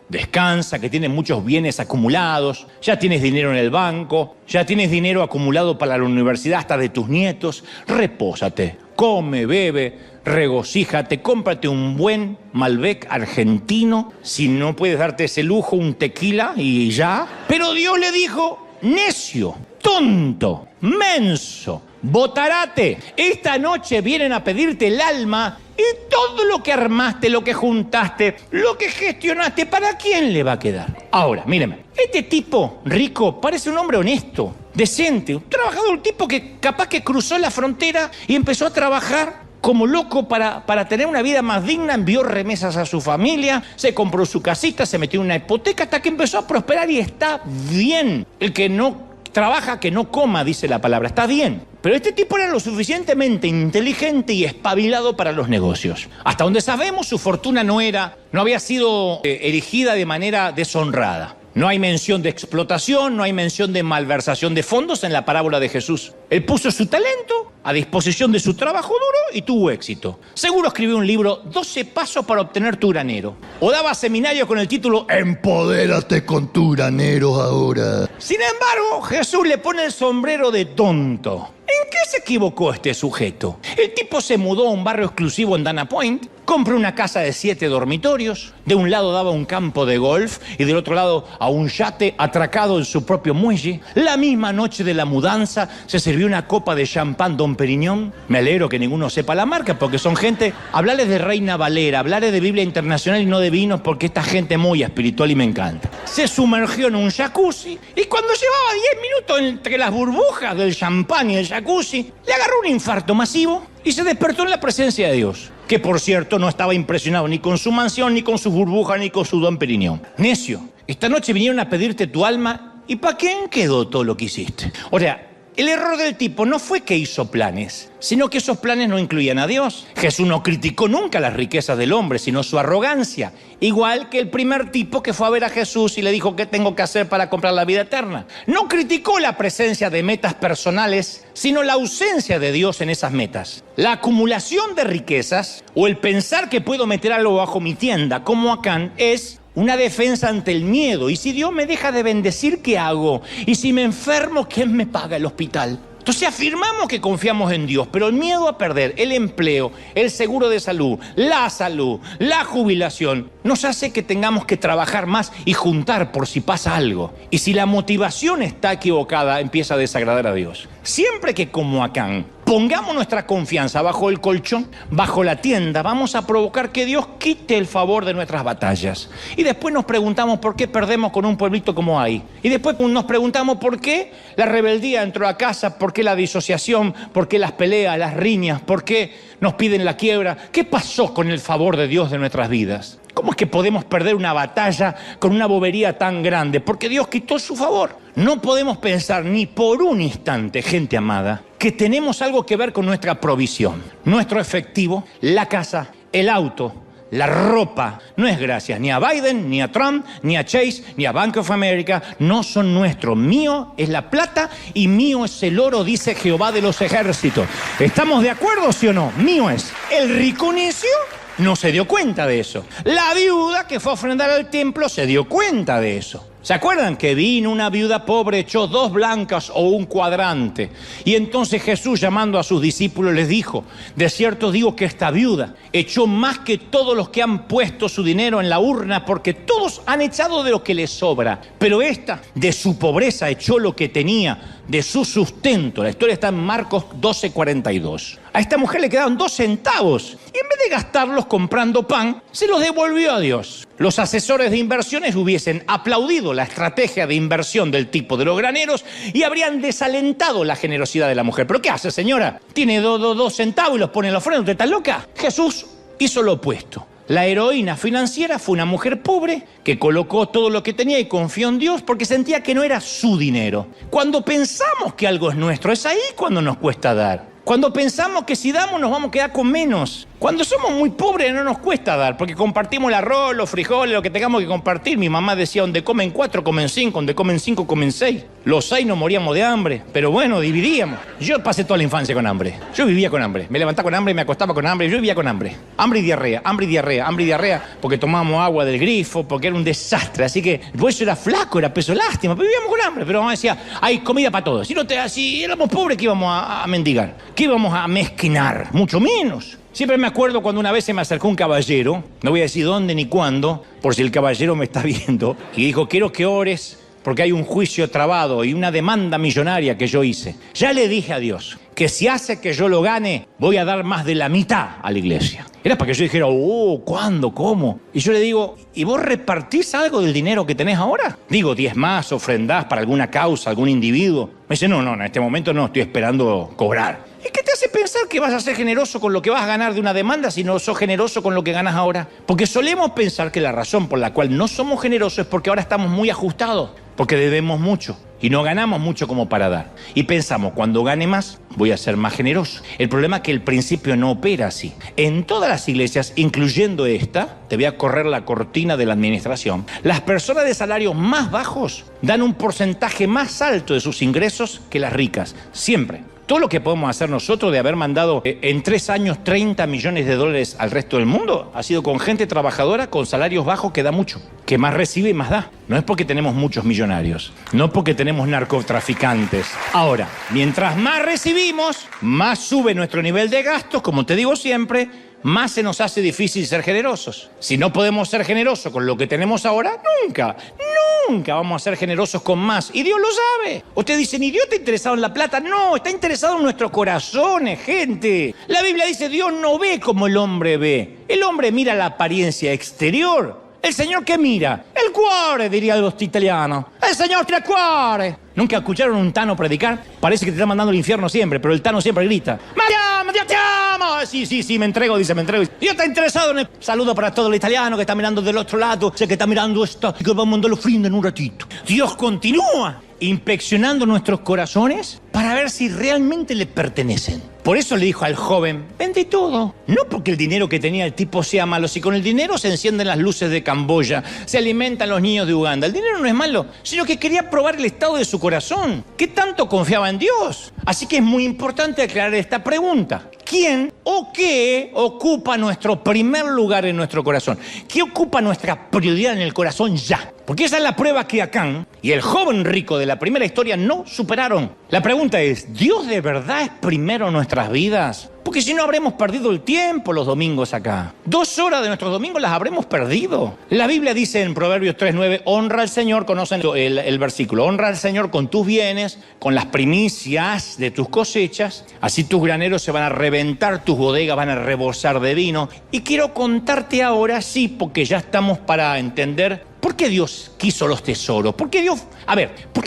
descansa, que tienes muchos bienes acumulados, ya tienes dinero en el banco, ya tienes dinero acumulado para la universidad hasta de tus nietos, repósate, come, bebe, regocíjate, cómprate un buen Malbec argentino, si no puedes darte ese lujo, un tequila y ya. Pero Dios le dijo, necio, tonto, menso, botarate, esta noche vienen a pedirte el alma y todo lo que armaste, lo que juntaste, lo que gestionaste, ¿para quién le va a quedar? Ahora, míreme, este tipo rico parece un hombre honesto, decente, un trabajador, un tipo que capaz que cruzó la frontera y empezó a trabajar como loco para tener una vida más digna, envió remesas a su familia, se compró su casita, se metió en una hipoteca hasta que empezó a prosperar y está bien. El que no trabaja, que no coma, dice la palabra, está bien. Pero este tipo era lo suficientemente inteligente y espabilado para los negocios. Hasta donde sabemos, su fortuna no había sido erigida de manera deshonrada. No hay mención de explotación, no hay mención de malversación de fondos en la parábola de Jesús. Él puso su talento a disposición de su trabajo duro y tuvo éxito. Seguro escribió un libro, 12 pasos para obtener tu granero. O daba seminarios con el título, Empodérate con tu granero ahora. Sin embargo, Jesús le pone el sombrero de tonto. ¿En qué se equivocó este sujeto? El tipo se mudó a un barrio exclusivo en Dana Point, compró una casa de 7 dormitorios, de un lado daba un campo de golf y del otro lado a un yate atracado en su propio muelle. La misma noche de la mudanza se sirvió una copa de champán Dom Perignon. Me alegro que ninguno sepa la marca porque son gente, hablarles de Reina Valera, hablarles de Biblia Internacional y no de vinos porque esta gente es muy espiritual y me encanta. Se sumergió en un jacuzzi y cuando llevaba 10 minutos entre las burbujas del champán y el jacuzzi, le agarró un infarto masivo y se despertó en la presencia de Dios, que por cierto no estaba impresionado ni con su mansión, ni con sus burbujas, ni con su Dom Perignon. Necio, esta noche vinieron a pedirte tu alma y ¿para quién quedó todo lo que hiciste? O sea, el error del tipo no fue que hizo planes, sino que esos planes no incluían a Dios. Jesús no criticó nunca las riquezas del hombre, sino su arrogancia. Igual que el primer tipo que fue a ver a Jesús y le dijo, ¿qué tengo que hacer para comprar la vida eterna? No criticó la presencia de metas personales, sino la ausencia de Dios en esas metas. La acumulación de riquezas o el pensar que puedo meter algo bajo mi tienda, como Acán, es una defensa ante el miedo. Y si Dios me deja de bendecir, ¿qué hago? Y si me enfermo, ¿quién me paga el hospital? Entonces afirmamos que confiamos en Dios, pero el miedo a perder el empleo, el seguro de salud, la jubilación, nos hace que tengamos que trabajar más y juntar por si pasa algo. Y si la motivación está equivocada, empieza a desagradar a Dios. Siempre que, como Acán, pongamos nuestra confianza bajo el colchón, bajo la tienda, vamos a provocar que Dios quite el favor de nuestras batallas. Y después nos preguntamos por qué perdemos con un pueblito como hay. Y después nos preguntamos por qué la rebeldía entró a casa, por qué la disociación, por qué las peleas, las riñas, por qué nos piden la quiebra. ¿Qué pasó con el favor de Dios de nuestras vidas? ¿Cómo es que podemos perder una batalla con una bobería tan grande? Porque Dios quitó su favor. No podemos pensar ni por un instante, gente amada, que tenemos algo que ver con nuestra provisión. Nuestro efectivo, la casa, el auto, la ropa, no es gracias ni a Biden, ni a Trump, ni a Chase, ni a Bank of America. No son nuestros. Mío es la plata y mío es el oro, dice Jehová de los ejércitos. ¿Estamos de acuerdo, sí o no? Mío es. El rico necio no se dio cuenta de eso. La viuda que fue a ofrendar al templo se dio cuenta de eso. ¿Se acuerdan que vino una viuda pobre, echó 2 blancas o un cuadrante? Y entonces Jesús, llamando a sus discípulos, les dijo: de cierto digo que esta viuda echó más que todos los que han puesto su dinero en la urna, porque todos han echado de lo que les sobra. Pero esta, de su pobreza, echó lo que tenía, de su sustento. La historia está en Marcos 12:42. A esta mujer le quedaban 2 centavos y en vez de gastarlos comprando pan, se los devolvió a Dios. Los asesores de inversiones hubiesen aplaudido la estrategia de inversión del tipo de los graneros y habrían desalentado la generosidad de la mujer. ¿Pero qué hace, señora? Tiene 2 centavos y los pone en la ofrenda. ¿Usted está loca? Jesús hizo lo opuesto. La heroína financiera fue una mujer pobre que colocó todo lo que tenía y confió en Dios porque sentía que no era su dinero. Cuando pensamos que algo es nuestro, es ahí cuando nos cuesta dar. Cuando pensamos que si damos nos vamos a quedar con menos. Cuando somos muy pobres no nos cuesta dar, porque compartimos el arroz, los frijoles, lo que tengamos que compartir. Mi mamá decía, donde comen 4, comen 5, donde comen 5, comen 6. Los 6 nos moríamos de hambre, pero bueno, dividíamos. Yo pasé toda la infancia con hambre. Yo vivía con hambre. Me levantaba con hambre, me acostaba con hambre. Yo vivía con hambre. Hambre y diarrea, hambre y diarrea, hambre y diarrea, porque tomábamos agua del grifo, porque era un desastre. Así que por eso era flaco, era peso lástima, pero vivíamos con hambre. Pero mamá decía, hay comida para todos. Si éramos pobres, ¿qué íbamos a mendigar? ¿Qué íbamos a mezquinar? Mucho menos. Siempre me acuerdo cuando una vez se me acercó un caballero, no voy a decir dónde ni cuándo, por si el caballero me está viendo, y dijo, quiero que ores porque hay un juicio trabado y una demanda millonaria que yo hice. Ya le dije a Dios que si hace que yo lo gane, voy a dar más de la mitad a la iglesia. Era para que yo dijera, ¿cuándo? ¿Cómo? Y yo le digo, ¿y vos repartís algo del dinero que tenés ahora? Digo, diezmás, ofrendás para alguna causa, algún individuo. Me dice, no, en este momento no, estoy esperando cobrar. ¿Y qué te hace pensar que vas a ser generoso con lo que vas a ganar de una demanda si no sos generoso con lo que ganas ahora? Porque solemos pensar que la razón por la cual no somos generosos es porque ahora estamos muy ajustados, porque debemos mucho y no ganamos mucho como para dar. Y pensamos, cuando gane más, voy a ser más generoso. El problema es que el principio no opera así. En todas las iglesias, incluyendo esta, te voy a correr la cortina de la administración, las personas de salarios más bajos dan un porcentaje más alto de sus ingresos que las ricas, siempre. Todo lo que podemos hacer nosotros de haber mandado en 3 años 30 millones de dólares al resto del mundo ha sido con gente trabajadora con salarios bajos que da mucho, que más recibe y más da. No es porque tenemos muchos millonarios, no porque tenemos narcotraficantes. Ahora, mientras más recibimos, más sube nuestro nivel de gastos, como te digo siempre, más se nos hace difícil ser generosos. Si no podemos ser generosos con lo que tenemos ahora, nunca vamos a ser generosos con más. Y Dios lo sabe. Ustedes dicen, ¿y Dios está interesado en la plata? No, está interesado en nuestros corazones, gente. La Biblia dice, Dios no ve como el hombre ve. El hombre mira la apariencia exterior. ¿El Señor qué mira? El cuore, dirían los italianos. El Señor tira cuore. ¿Nunca escucharon un tano predicar? Parece que te está mandando al infierno siempre, pero el tano siempre grita, Dios te amo. Sí, me entrego. Dios está interesado en el... Saludo para todo el italiano que está mirando del otro lado. Sé que está mirando esto y que vamos a mandar los ofrenda en un ratito. Dios continúa inspeccionando nuestros corazones para ver si realmente le pertenecen. Por eso le dijo al joven, vende todo. No porque el dinero que tenía el tipo sea malo, si con el dinero se encienden las luces de Camboya, se alimentan los niños de Uganda. El dinero no es malo, sino que quería probar el estado de su corazón. ¿Qué tanto confiaba en Dios? Así que es muy importante aclarar esta pregunta. ¿Quién o qué ocupa nuestro primer lugar en nuestro corazón? ¿Qué ocupa nuestra prioridad en el corazón ya? Porque esa es la prueba que Acán y el joven rico de la primera historia no superaron. La pregunta es, ¿Dios de verdad es primero en nuestras vidas? Porque si no habremos perdido el tiempo los domingos acá. 2 horas de nuestros domingos las habremos perdido. La Biblia dice en Proverbios 3:9, honra al Señor, conocen el versículo, honra al Señor con tus bienes, con las primicias de tus cosechas, así tus graneros se van a reventar, tus bodegas van a rebosar de vino. Y quiero contarte ahora, sí, porque ya estamos para entender por qué Dios quiso los tesoros, por qué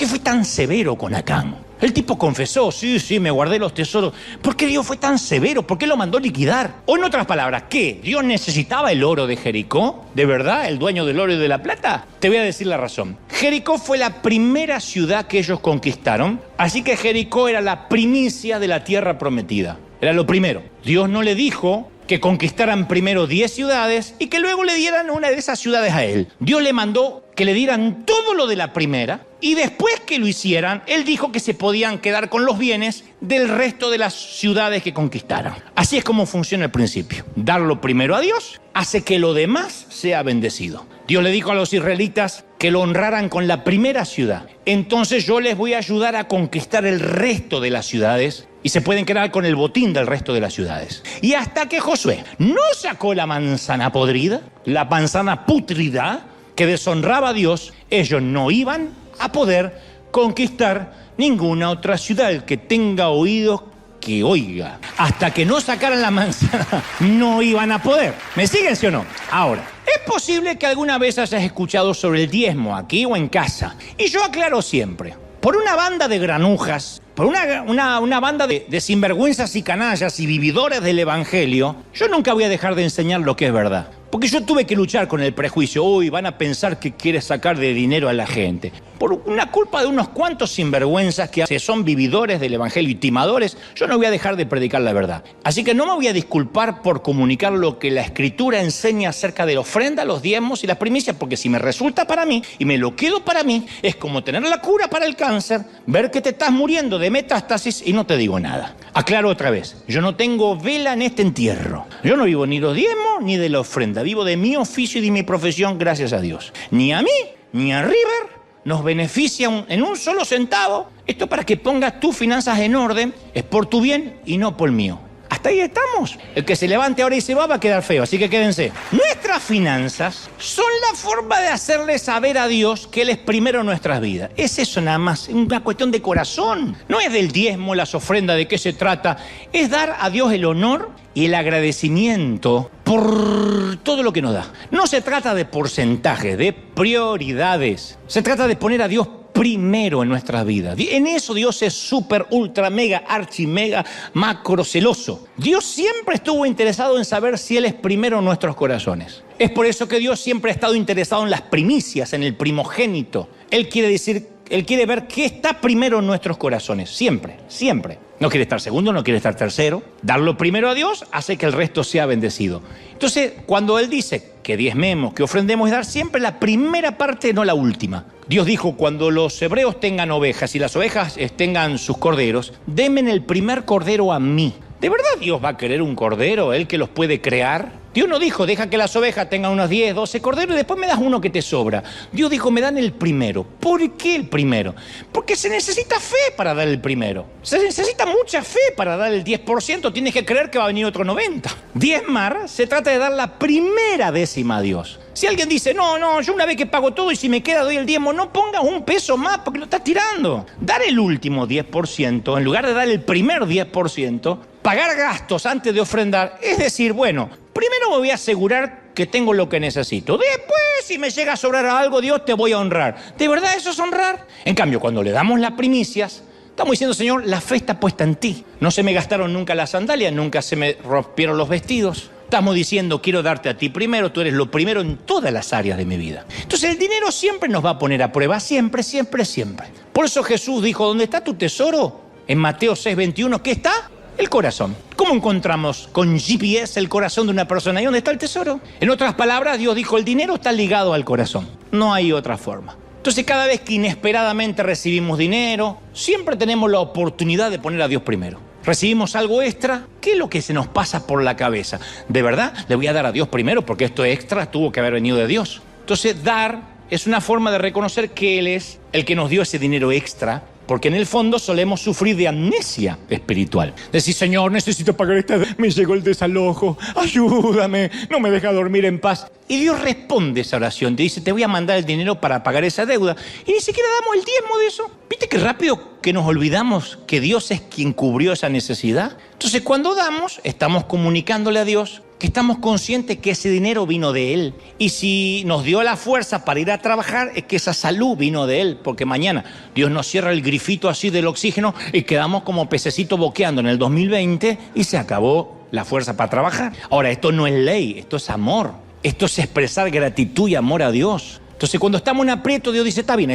fue tan severo con Acán. El tipo confesó, sí, me guardé los tesoros. ¿Por qué Dios fue tan severo? ¿Por qué lo mandó liquidar? O en otras palabras, ¿qué? ¿Dios necesitaba el oro de Jericó? ¿De verdad? ¿El dueño del oro y de la plata? Te voy a decir la razón. Jericó fue la primera ciudad que ellos conquistaron, así que Jericó era la primicia de la tierra prometida. Era lo primero. Dios no le dijo que conquistaran primero 10 ciudades y que luego le dieran una de esas ciudades a él. Dios le mandó que le dieran todo lo de la primera, y después que lo hicieran, él dijo que se podían quedar con los bienes del resto de las ciudades que conquistaran. Así es como funciona el principio. Dar lo primero a Dios hace que lo demás sea bendecido. Dios le dijo a los israelitas que lo honraran con la primera ciudad. Entonces yo les voy a ayudar a conquistar el resto de las ciudades y se pueden quedar con el botín del resto de las ciudades. Y hasta que Josué no sacó la manzana podrida, la manzana pútrida que deshonraba a Dios, ellos no iban a poder conquistar ninguna otra ciudad. El que tenga oídos, que oiga. Hasta que no sacaran la manzana, no iban a poder. ¿Me siguen, sí o no? Ahora, es posible que alguna vez hayas escuchado sobre el diezmo aquí o en casa. Y yo aclaro siempre, por una banda de granujas, por una banda de sinvergüenzas y canallas y vividores del evangelio, yo nunca voy a dejar de enseñar lo que es verdad. Porque yo tuve que luchar con el prejuicio. Uy, van a pensar que quieres sacar de dinero a la gente. Por una culpa de unos cuantos sinvergüenzas que son vividores del evangelio y timadores, yo no voy a dejar de predicar la verdad. Así que no me voy a disculpar por comunicar lo que la Escritura enseña acerca de la ofrenda, los diezmos y las primicias, porque si me resulta para mí y me lo quedo para mí, es como tener la cura para el cáncer, ver que te estás muriendo de metástasis y no te digo nada. Aclaro otra vez, yo no tengo vela en este entierro. Yo no vivo ni de los diezmos ni de la ofrenda. Vivo de mi oficio y de mi profesión, gracias a Dios. Ni a mí, ni a River nos beneficia en un solo centavo. Esto para que pongas tus finanzas en orden, es por tu bien y no por el mío. Hasta ahí estamos. El que se levante ahora y se va a quedar feo, así que quédense. Nuestras finanzas son la forma de hacerle saber a Dios que Él es primero en nuestras vidas. Es eso nada más, es una cuestión de corazón. No es del diezmo, las ofrendas, de qué se trata. Es dar a Dios el honor y el agradecimiento por todo lo que nos da. No se trata de porcentajes, de prioridades. Se trata de poner a Dios primero en nuestras vidas. En eso Dios es súper, ultra, mega, archi, mega, macro celoso. Dios siempre estuvo interesado en saber si Él es primero en nuestros corazones. Es por eso que Dios siempre ha estado interesado en las primicias, en el primogénito. Él quiere ver qué está primero en nuestros corazones. Siempre, siempre. No quiere estar segundo, no quiere estar tercero. Darlo primero a Dios hace que el resto sea bendecido. Entonces, cuando Él dice que diezmemos, que ofrendemos, es dar siempre la primera parte, no la última. Dios dijo, cuando los hebreos tengan ovejas y las ovejas tengan sus corderos, denme el primer cordero a mí. ¿De verdad Dios va a querer un cordero, Él que los puede crear? Dios no dijo, deja que las ovejas tengan unos 10, 12 corderos y después me das uno que te sobra. Dios dijo, me dan el primero. ¿Por qué el primero? Porque se necesita fe para dar el primero. Se necesita mucha fe para dar el 10%. Tienes que creer que va a venir otro 90%. Diezmar se trata de dar la primera décima a Dios. Si alguien dice, no, yo una vez que pago todo y si me queda doy el diezmo, no pongas un peso más porque lo estás tirando. Dar el último 10%, en lugar de dar el primer 10%, pagar gastos antes de ofrendar, es decir, bueno, primero me voy a asegurar que tengo lo que necesito. Después, si me llega a sobrar algo, Dios, te voy a honrar. ¿De verdad eso es honrar? En cambio, cuando le damos las primicias, estamos diciendo, Señor, la fe está puesta en ti. No se me gastaron nunca las sandalias, nunca se me rompieron los vestidos. Estamos diciendo, quiero darte a ti primero, tú eres lo primero en todas las áreas de mi vida. Entonces el dinero siempre nos va a poner a prueba, siempre, siempre, siempre. Por eso Jesús dijo, ¿dónde está tu tesoro? En Mateo 6:21, ¿qué está? El corazón. ¿Cómo encontramos con GPS el corazón de una persona? ¿Y dónde está el tesoro? En otras palabras, Dios dijo, el dinero está ligado al corazón. No hay otra forma. Entonces, cada vez que inesperadamente recibimos dinero, siempre tenemos la oportunidad de poner a Dios primero. Recibimos algo extra, ¿qué es lo que se nos pasa por la cabeza? ¿De verdad le voy a dar a Dios primero? Porque esto extra tuvo que haber venido de Dios. Entonces, dar es una forma de reconocer que Él es el que nos dio ese dinero extra, porque en el fondo solemos sufrir de amnesia espiritual. Decir, Señor, necesito pagar esta deuda, me llegó el desalojo, ayúdame, no me deja dormir en paz. Y Dios responde esa oración, te dice, te voy a mandar el dinero para pagar esa deuda. Y ni siquiera damos el diezmo de eso. ¿Viste qué rápido que nos olvidamos que Dios es quien cubrió esa necesidad? Entonces, cuando damos, estamos comunicándole a Dios que estamos conscientes que ese dinero vino de Él. Y si nos dio la fuerza para ir a trabajar, es que esa salud vino de Él. Porque mañana Dios nos cierra el grifito así del oxígeno y quedamos como pececito boqueando en el 2020 y se acabó la fuerza para trabajar. Ahora, esto no es ley, esto es amor. Esto es expresar gratitud y amor a Dios. Entonces, cuando estamos en aprieto, Dios dice, está bien,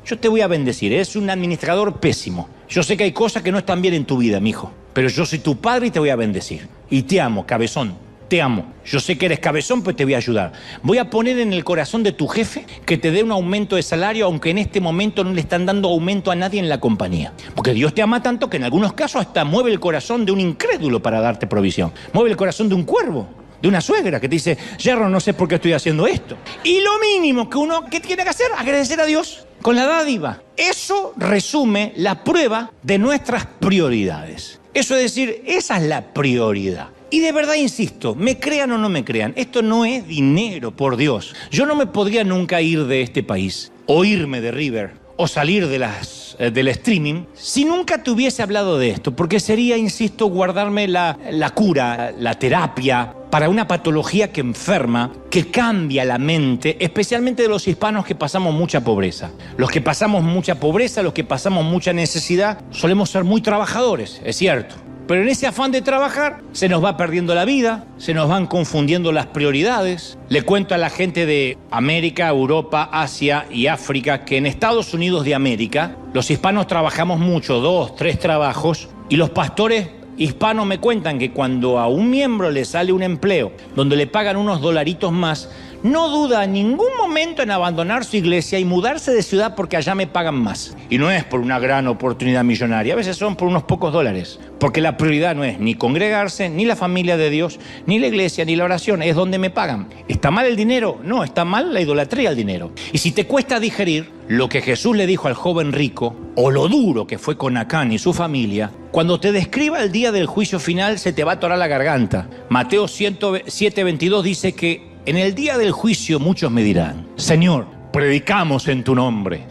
yo te voy a bendecir. Eres un administrador pésimo. Yo sé que hay cosas que no están bien en tu vida, mijo, pero yo soy tu padre y te voy a bendecir. Y te amo, cabezón. te amo. Yo sé que eres cabezón, pero te voy a ayudar. Voy a poner en el corazón de tu jefe que te dé un aumento de salario, aunque en este momento no le están dando aumento a nadie en la compañía. Porque Dios te ama tanto que en algunos casos hasta mueve el corazón de un incrédulo para darte provisión. Mueve el corazón de un cuervo, de una suegra que te dice, yerno, no sé por qué estoy haciendo esto. Y lo mínimo que uno ¿qué tiene que hacer? Agradecer a Dios con la dádiva. Eso resume la prueba de nuestras prioridades. Eso es decir, esa es la prioridad. Y de verdad insisto, me crean o no me crean, esto no es dinero, por Dios. Yo no me podría nunca ir de este país, o irme de River, o salir del streaming, si nunca te hubiese hablado de esto, porque sería, insisto, guardarme la cura, la terapia, para una patología que enferma, que cambia la mente, especialmente de los hispanos que pasamos mucha pobreza. Los que pasamos mucha pobreza, los que pasamos mucha necesidad, solemos ser muy trabajadores, es cierto. Pero en ese afán de trabajar, se nos va perdiendo la vida, se nos van confundiendo las prioridades. Le cuento a la gente de América, Europa, Asia y África que en Estados Unidos de América, los hispanos trabajamos mucho, 2, 3 trabajos, y los pastores hispanos me cuentan que cuando a un miembro le sale un empleo donde le pagan unos dolaritos más, no duda en ningún momento en abandonar su iglesia y mudarse de ciudad porque allá me pagan más. Y no es por una gran oportunidad millonaria, a veces son por unos pocos dólares. Porque la prioridad no es ni congregarse, ni la familia de Dios, ni la iglesia, ni la oración, es donde me pagan. ¿Está mal el dinero? No, está mal la idolatría al dinero. Y si te cuesta digerir lo que Jesús le dijo al joven rico, o lo duro que fue con Acán y su familia, cuando te describa el día del juicio final se te va a atorar la garganta. Mateo 7:22 dice que en el día del juicio muchos me dirán, Señor, predicamos en tu nombre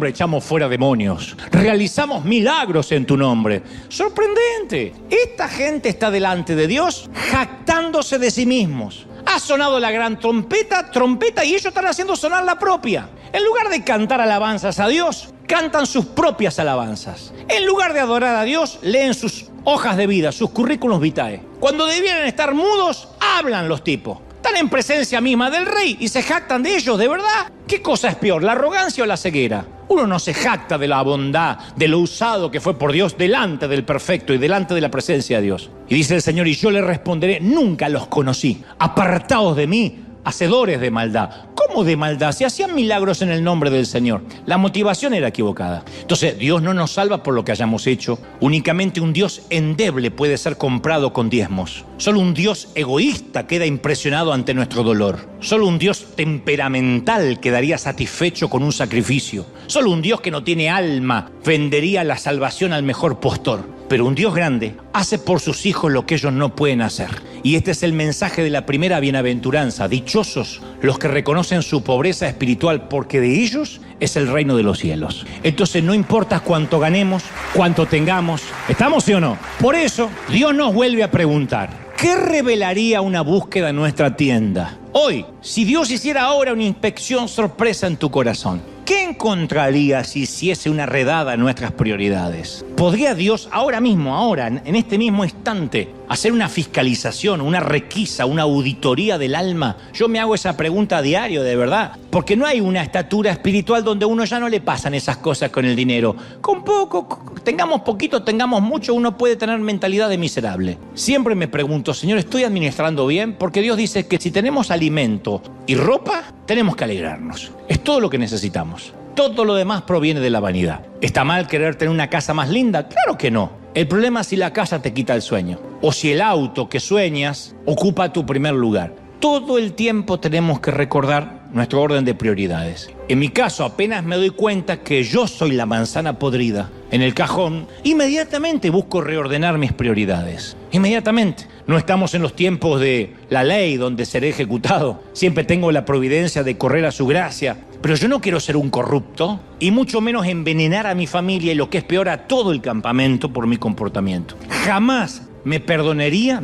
echamos fuera demonios, realizamos milagros en tu nombre. Sorprendente, esta gente está delante de Dios jactándose de sí mismos. Ha sonado la gran trompeta y ellos están haciendo sonar la propia. En lugar de cantar alabanzas a Dios, cantan sus propias alabanzas. En lugar de adorar a Dios, leen sus hojas de vida, sus currículums vitae. Cuando debieran estar mudos, hablan los tipos. Están en presencia misma del rey y se jactan de ellos, ¿de verdad? ¿Qué cosa es peor, la arrogancia o la ceguera? Uno no se jacta de la bondad, de lo usado que fue por Dios delante del perfecto y delante de la presencia de Dios. Y dice el Señor, y yo le responderé, nunca los conocí, apartaos de mí, hacedores de maldad. ¿Cómo de maldad? Si hacían milagros en el nombre del Señor. La motivación era equivocada. Entonces, Dios no nos salva por lo que hayamos hecho. Únicamente un Dios endeble puede ser comprado con diezmos. Solo un Dios egoísta queda impresionado ante nuestro dolor. Solo un Dios temperamental quedaría satisfecho con un sacrificio. Solo un Dios que no tiene alma vendería la salvación al mejor postor. Pero un Dios grande hace por sus hijos lo que ellos no pueden hacer. Y este es el mensaje de la primera bienaventuranza. Dichosos los que reconocen su pobreza espiritual, porque de ellos es el reino de los cielos. Entonces no importa cuánto ganemos, cuánto tengamos. ¿Estamos sí o no? Por eso Dios nos vuelve a preguntar, ¿qué revelaría una búsqueda en nuestra tienda? Hoy, si Dios hiciera ahora una inspección sorpresa en tu corazón, ¿qué encontraría si hiciese una redada en nuestras prioridades? ¿Podría Dios ahora mismo, en este mismo instante, hacer una fiscalización, una requisa, una auditoría del alma? Yo me hago esa pregunta a diario, de verdad, porque no hay una estatura espiritual donde uno ya no le pasan esas cosas con el dinero. Con poco, tengamos poquito, tengamos mucho, uno puede tener mentalidad de miserable. Siempre me pregunto, Señor, ¿estoy administrando bien? Porque Dios dice que si tenemos alimento y ropa, tenemos que alegrarnos. Es todo lo que necesitamos. Todo lo demás proviene de la vanidad. ¿Está mal querer tener una casa más linda? Claro que no. El problema es si la casa te quita el sueño. O si el auto que sueñas ocupa tu primer lugar. Todo el tiempo tenemos que recordar nuestro orden de prioridades. En mi caso, apenas me doy cuenta que yo soy la manzana podrida en el cajón, inmediatamente busco reordenar mis prioridades. Inmediatamente. No estamos en los tiempos de la ley donde seré ejecutado. Siempre tengo la providencia de correr a su gracia. Pero yo no quiero ser un corrupto y mucho menos envenenar a mi familia y, lo que es peor, a todo el campamento por mi comportamiento. Jamás me perdonaría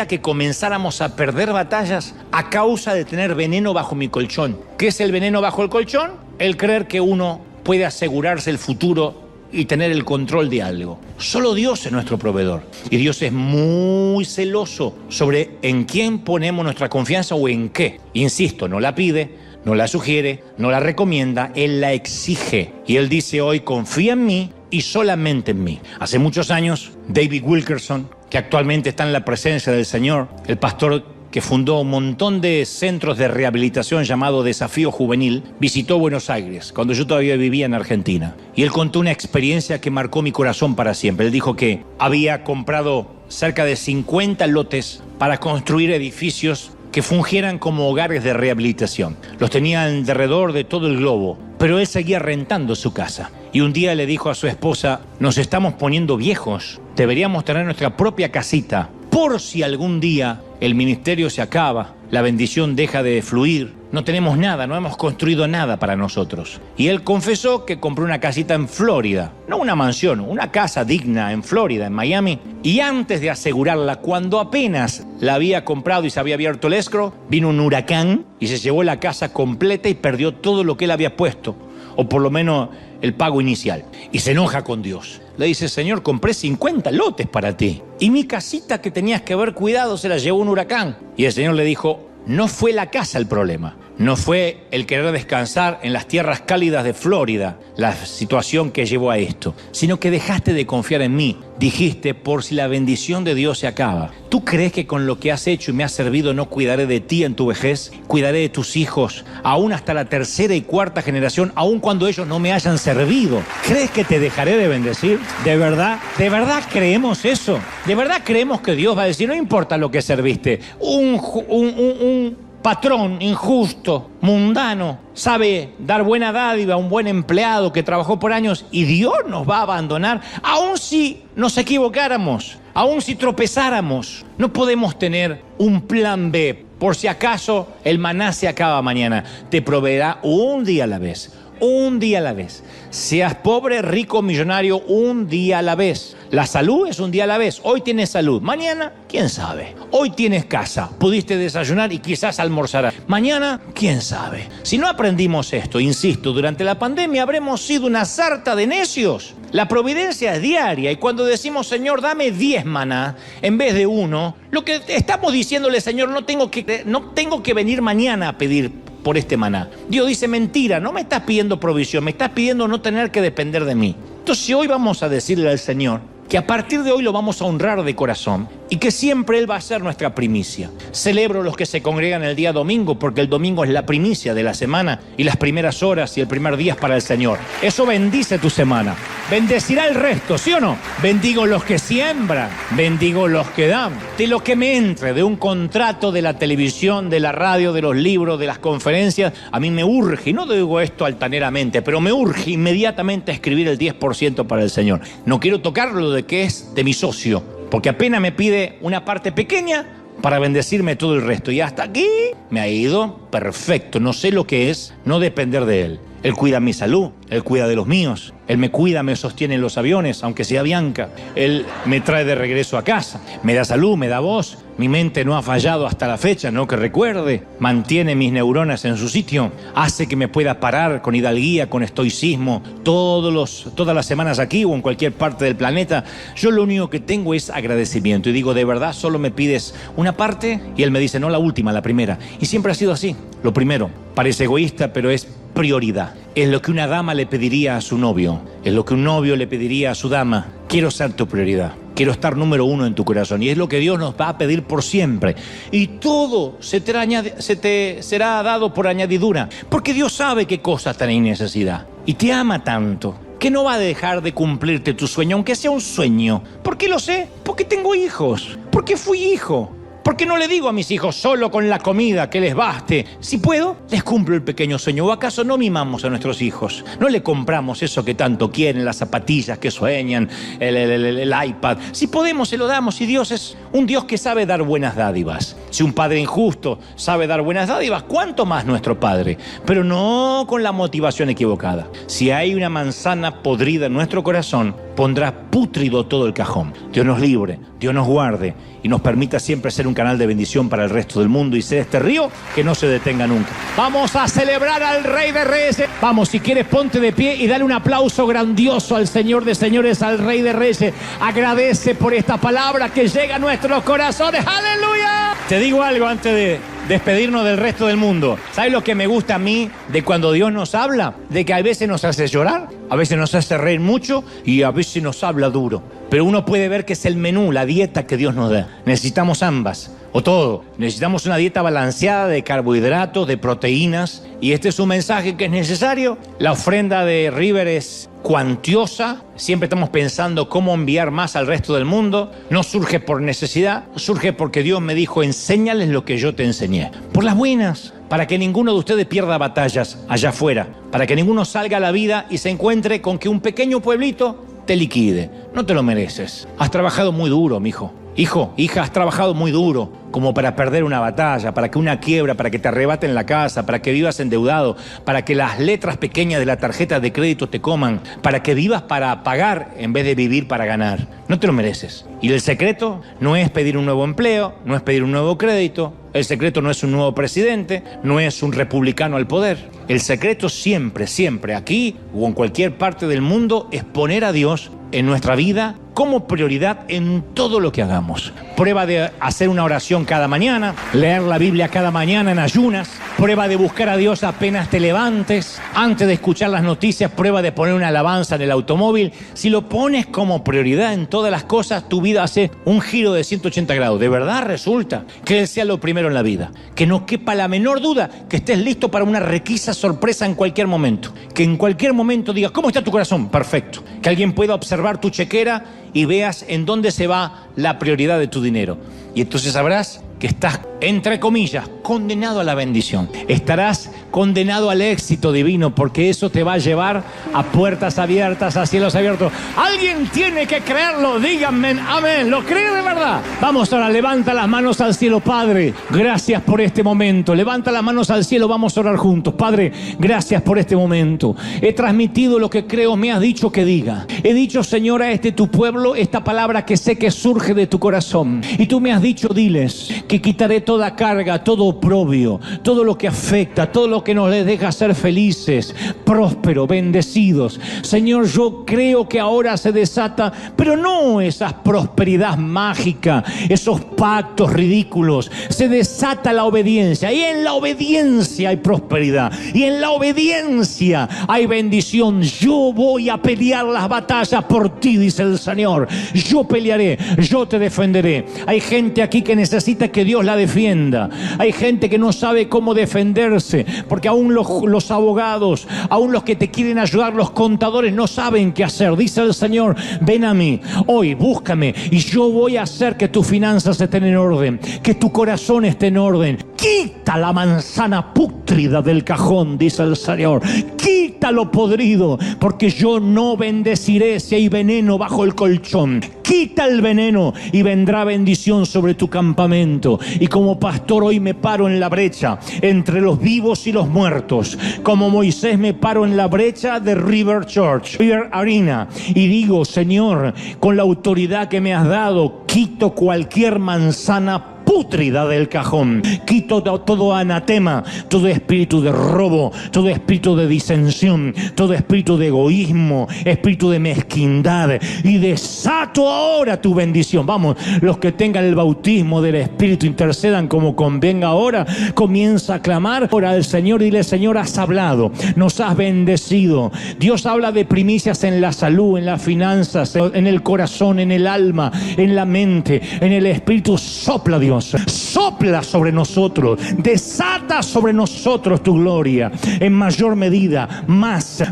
que comenzáramos a perder batallas a causa de tener veneno bajo mi colchón. ¿Qué es el veneno bajo el colchón? El creer que uno puede asegurarse el futuro y tener el control de algo. Solo Dios es nuestro proveedor. Y Dios es muy celoso sobre en quién ponemos nuestra confianza o en qué. Insisto, no la pide, no la sugiere, no la recomienda, Él la exige. Y Él dice hoy, confía en mí y solamente en mí. Hace muchos años, David Wilkerson, que actualmente está en la presencia del Señor, el pastor que fundó un montón de centros de rehabilitación llamado Desafío Juvenil, visitó Buenos Aires cuando yo todavía vivía en Argentina. Y él contó una experiencia que marcó mi corazón para siempre. Él dijo que había comprado cerca de 50 lotes para construir edificios que fungieran como hogares de rehabilitación. Los tenía alrededor de todo el globo, pero él seguía rentando su casa. Y un día le dijo a su esposa: nos estamos poniendo viejos, deberíamos tener nuestra propia casita, por si algún día el ministerio se acaba, la bendición deja de fluir, no tenemos nada, no hemos construido nada para nosotros. Y él confesó que compró una casita en Florida, no una mansión, una casa digna en Florida, en Miami. Y antes de asegurarla, cuando apenas la había comprado y se había abierto el escrow, vino un huracán y se llevó la casa completa y perdió todo lo que él había puesto, o por lo menos el pago inicial. Y se enoja con Dios. Le dice: Señor, compré 50 lotes para ti, y mi casita que tenías que haber cuidado se la llevó un huracán. Y el Señor le dijo: no fue la casa el problema, no fue el querer descansar en las tierras cálidas de Florida la situación que llevó a esto, sino que dejaste de confiar en mí. Dijiste: por si la bendición de Dios se acaba. ¿Tú crees que con lo que has hecho y me has servido no cuidaré de ti en tu vejez? Cuidaré de tus hijos, aún hasta la tercera y cuarta generación, aún cuando ellos no me hayan servido. ¿Crees que te dejaré de bendecir? ¿De verdad? ¿De verdad creemos eso? ¿De verdad creemos que Dios va a decir: no importa lo que serviste? Un patrón injusto, mundano, sabe dar buena dádiva a un buen empleado que trabajó por años, y Dios nos va a abandonar, aun si nos equivocáramos, aun si tropezáramos. No podemos tener un plan B, por si acaso el maná se acaba mañana. Te proveerá un día a la vez. Un día a la vez. Seas pobre, rico, millonario, un día a la vez. La salud es un día a la vez. Hoy tienes salud, mañana, quién sabe. Hoy tienes casa, pudiste desayunar y quizás almorzarás. Mañana, quién sabe. Si no aprendimos esto, insisto, durante la pandemia habremos sido una sarta de necios. La providencia es diaria, y cuando decimos: Señor, dame 10 maná en vez de 1, lo que estamos diciéndole: Señor, no tengo que venir mañana a pedir por este maná. Dios dice: mentira, no me estás pidiendo provisión, me estás pidiendo no tener que depender de mí. Entonces hoy vamos a decirle al Señor que a partir de hoy lo vamos a honrar de corazón y que siempre Él va a ser nuestra primicia. Celebro los que se congregan el día domingo, porque el domingo es la primicia de la semana y las primeras horas y el primer día es para el Señor. Eso bendice tu semana. Bendecirá el resto, ¿sí o no? Bendigo los que siembran, bendigo los que dan. De lo que me entre, de un contrato, de la televisión, de la radio, de los libros, de las conferencias, a mí me urge, y no digo esto altaneramente, pero me urge inmediatamente a escribir el 10% para el Señor. No quiero tocarlo de que es de mi socio, porque apenas me pide una parte pequeña para bendecirme todo el resto. Y hasta aquí me ha ido perfecto. No sé lo que es no depender de Él. Él cuida mi salud, Él cuida de los míos. Él me cuida, me sostiene en los aviones, aunque sea Bianca. Él me trae de regreso a casa. Me da salud, me da voz. Mi mente no ha fallado hasta la fecha, no que recuerde. Mantiene mis neuronas en su sitio. Hace que me pueda parar con hidalguía, con estoicismo, todas las semanas aquí o en cualquier parte del planeta. Yo lo único que tengo es agradecimiento. Y digo: ¿de verdad solo me pides una parte? Y Él me dice: no, la última, la primera. Y siempre ha sido así. Lo primero, parece egoísta, pero es prioridad. Es lo que una dama le pediría a su novio. Es lo que un novio le pediría a su dama. Quiero ser tu prioridad. Quiero estar número 1 en tu corazón. Y es lo que Dios nos va a pedir por siempre. Y todo se te será dado por añadidura. Porque Dios sabe qué cosas tenéis necesidad. Y te ama tanto que no va a dejar de cumplirte tu sueño, aunque sea un sueño. ¿Por qué lo sé? Porque tengo hijos. Porque fui hijo. ¿Por qué no le digo a mis hijos solo con la comida que les baste? Si puedo, les cumplo el pequeño sueño. ¿O acaso no mimamos a nuestros hijos? ¿No le compramos eso que tanto quieren, las zapatillas que sueñan, el iPad? Si podemos, se lo damos. Y Dios es un Dios que sabe dar buenas dádivas. Si un padre injusto sabe dar buenas dádivas, ¿cuánto más nuestro Padre? Pero no con la motivación equivocada. Si hay una manzana podrida en nuestro corazón, pondrá pútrido todo el cajón. Dios nos libre, Dios nos guarde y nos permita siempre ser un canal de bendición para el resto del mundo y ser este río que no se detenga nunca. Vamos a celebrar al Rey de Reyes. Vamos, si quieres, ponte de pie y dale un aplauso grandioso al Señor de Señores, al Rey de Reyes. Agradece por esta palabra que llega a nuestros corazones. ¡Aleluya! Te digo algo antes despedirnos del resto del mundo. ¿Sabes lo que me gusta a mí de cuando Dios nos habla? De que a veces nos hace llorar, a veces nos hace reír mucho y a veces nos habla duro. Pero uno puede ver que es el menú, la dieta que Dios nos da. Necesitamos ambas, o todo. Necesitamos una dieta balanceada de carbohidratos, de proteínas. Y este es un mensaje que es necesario. La ofrenda de River es cuantiosa. Siempre estamos pensando cómo enviar más al resto del mundo. No surge por necesidad, surge porque Dios me dijo, enséñales lo que yo te enseñé. Por las buenas, para que ninguno de ustedes pierda batallas allá afuera. Para que ninguno salga a la vida y se encuentre con que un pequeño pueblito te liquide. No te lo mereces. Has trabajado muy duro, mijo. Hijo, hija, has trabajado muy duro como para perder una batalla, para que una quiebra, para que te arrebaten la casa, para que vivas endeudado, para que las letras pequeñas de la tarjeta de crédito te coman, para que vivas para pagar en vez de vivir para ganar. No te lo mereces. Y el secreto no es pedir un nuevo empleo, no es pedir un nuevo crédito. El secreto no es un nuevo presidente, no es un republicano al poder. El secreto siempre, siempre, aquí o en cualquier parte del mundo, es poner a Dios en nuestra vida como prioridad en todo lo que hagamos. Prueba de hacer una oración cada mañana, leer la Biblia cada mañana en ayunas, prueba de buscar a Dios apenas te levantes, antes de escuchar las noticias, prueba de poner una alabanza en el automóvil. Si lo pones como prioridad en todas las cosas, tu vida hace un giro de 180 grados. De verdad resulta que Él sea lo primero en la vida. Que no quepa la menor duda que estés listo para una requisa sorpresa en cualquier momento. Que en cualquier momento digas, ¿cómo está tu corazón? Perfecto. Que alguien pueda observar tu chequera y veas en dónde se va la prioridad de tu dinero. Y entonces sabrás que estás, entre comillas, condenado a la bendición. Estarás condenado al éxito divino, porque eso te va a llevar a puertas abiertas, a cielos abiertos. Alguien tiene que creerlo, díganme amén. ¿Lo cree de verdad? Vamos ahora, levanta las manos al cielo. Padre, gracias por este momento. Levanta las manos al cielo, vamos a orar juntos. Padre, gracias por este momento. He transmitido lo que creo me has dicho que diga. He dicho, Señor, a tu pueblo, esta palabra que sé que surge de tu corazón. Y tú me has dicho, diles que quitaré toda carga, todo oprobio, todo lo que afecta, todo lo que nos les deja ser felices, prósperos, bendecidos. Señor, yo creo que ahora se desata, pero no esa prosperidad mágica, esos pactos ridículos. Se desata la obediencia, y en la obediencia hay prosperidad, y en la obediencia hay bendición. Yo voy a pelear las batallas por ti, dice el Señor. Yo pelearé, yo te defenderé. Hay gente aquí que necesita que Dios la defienda. Hay gente que no sabe cómo defenderse, porque aún los abogados, aún los que te quieren ayudar, los contadores, no saben qué hacer. Dice el Señor, ven a mí, hoy búscame, y yo voy a hacer que tus finanzas estén en orden, que tu corazón esté en orden. Quita la manzana pútrida del cajón, dice el Señor. Quita lo podrido, porque yo no bendeciré si hay veneno bajo el colchón. Quita el veneno y vendrá bendición sobre tu campamento. Y como pastor hoy me paro en la brecha entre los vivos y los muertos. Como Moisés me paro en la brecha de River Church, River Arena, y digo, Señor, con la autoridad que me has dado, quito cualquier manzana pútrida del cajón. Quito todo anatema, todo espíritu de robo, todo espíritu de disensión, todo espíritu de egoísmo, espíritu de mezquindad, y desato ahora tu bendición. Vamos, los que tengan el bautismo del Espíritu, intercedan como convenga ahora. Comienza a clamar ahora al Señor. Dile, Señor, has hablado, nos has bendecido. Dios habla de primicias en la salud, en las finanzas, en el corazón, en el alma, en la mente, en el espíritu. Sopla, Dios. Sopla sobre nosotros, desata sobre nosotros tu gloria en mayor medida, más,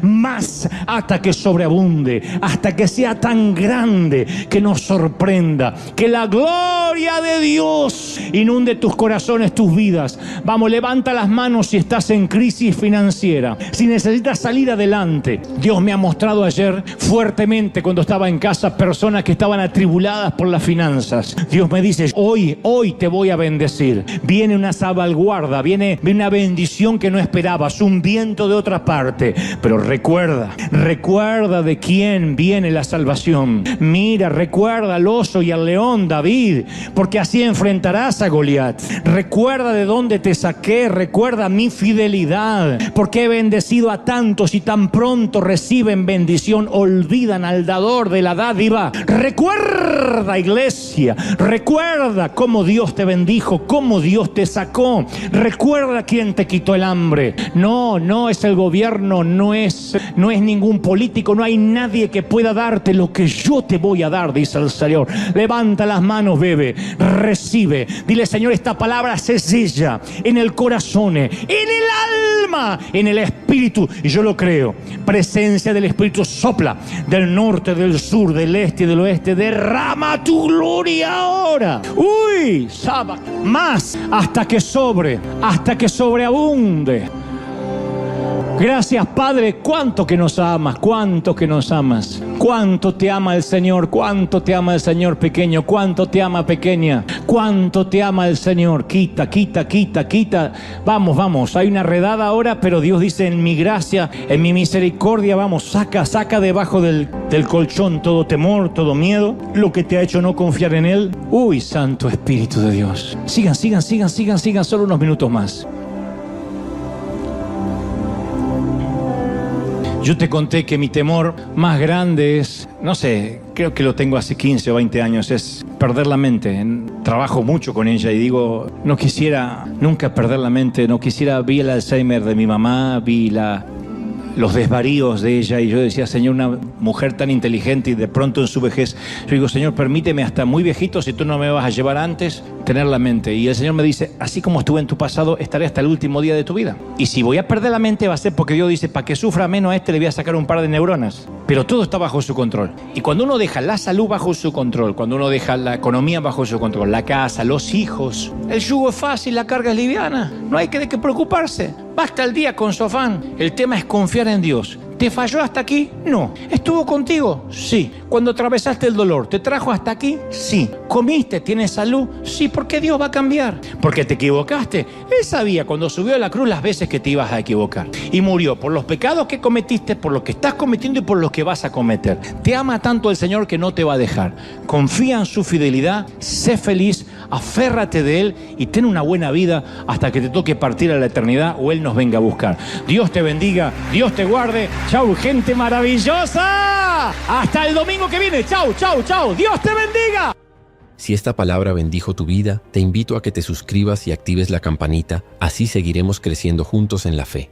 hasta que sobreabunde, hasta que sea tan grande que nos sorprenda, que la gloria de Dios inunde tus corazones, tus vidas. Vamos, levanta las manos si estás en crisis financiera, si necesitas salir adelante. Dios me ha mostrado ayer fuertemente, cuando estaba en casa, personas que estaban atribuladas por las finanzas. Dios me dice, hoy te voy a bendecir. Viene una salvaguarda, viene una bendición que no esperabas, un viento de otra parte. Pero recuerda de quién viene la salvación. Mira, recuerda al oso y al león, David, porque así enfrentarás a Goliat. Recuerda de dónde te saqué, recuerda mi fidelidad, porque he bendecido a tantos y tan pronto reciben bendición, olvidan al dador de la dádiva. Recuerda, iglesia, recuerda cómo Dios Dios te bendijo, cómo Dios te sacó. Recuerda quién te quitó el hambre. No es el gobierno, no es ningún político, no hay nadie que pueda darte lo que yo te voy a dar, dice el Señor. Levanta las manos, bebe, recibe. Dile: Señor, esta palabra se sella en el corazón, en el alma, en el espíritu. Y yo lo creo. Presencia del Espíritu sopla del norte, del sur, del este y del oeste. Derrama tu gloria ahora. Uy, Saba, más hasta que sobreabunde. Gracias, Padre, cuánto que nos amas, cuánto que nos amas. Cuánto te ama el Señor, cuánto te ama el Señor, pequeño, cuánto te ama, pequeña, cuánto te ama el Señor. Quita. Vamos, hay una redada ahora, pero Dios dice: en mi gracia, en mi misericordia, vamos, saca debajo del colchón todo temor, todo miedo, lo que te ha hecho no confiar en Él. Uy, Santo Espíritu de Dios. Sigan, solo unos minutos más. Yo te conté que mi temor más grande es, no sé, creo que lo tengo hace 15 o 20 años, es perder la mente. Trabajo mucho con ella y digo, no quisiera nunca perder la mente, vi el Alzheimer de mi mamá, los desvaríos de ella, y yo decía: Señor, una mujer tan inteligente y de pronto en su vejez, yo digo: Señor, permíteme hasta muy viejito, si tú no me vas a llevar antes, tener la mente. Y el Señor me dice: así como estuve en tu pasado, estaré hasta el último día de tu vida. Y si voy a perder la mente, va a ser porque Dios dice: para que sufra menos a este le voy a sacar un par de neuronas. Pero todo está bajo su control. Y cuando uno deja la salud bajo su control, cuando uno deja la economía bajo su control, la casa, los hijos, el yugo es fácil, la carga es liviana. No hay de qué preocuparse. Basta el día con su afán. El tema es confiar en Dios. ¿Te falló hasta aquí? No. ¿Estuvo contigo? Sí. Cuando atravesaste el dolor, ¿te trajo hasta aquí? Sí. ¿Comiste? ¿Tienes salud? Sí. ¿Por qué Dios va a cambiar? Porque te equivocaste. Él sabía cuando subió a la cruz las veces que te ibas a equivocar. Y murió por los pecados que cometiste, por los que estás cometiendo y por los que vas a cometer. Te ama tanto el Señor que no te va a dejar. Confía en su fidelidad, sé feliz, aférrate de Él y ten una buena vida hasta que te toque partir a la eternidad o Él nos venga a buscar. Dios te bendiga, Dios te guarde. Chau, gente maravillosa. Hasta el domingo que viene. Chau. Dios te bendiga. Si esta palabra bendijo tu vida, te invito a que te suscribas y actives la campanita. Así seguiremos creciendo juntos en la fe.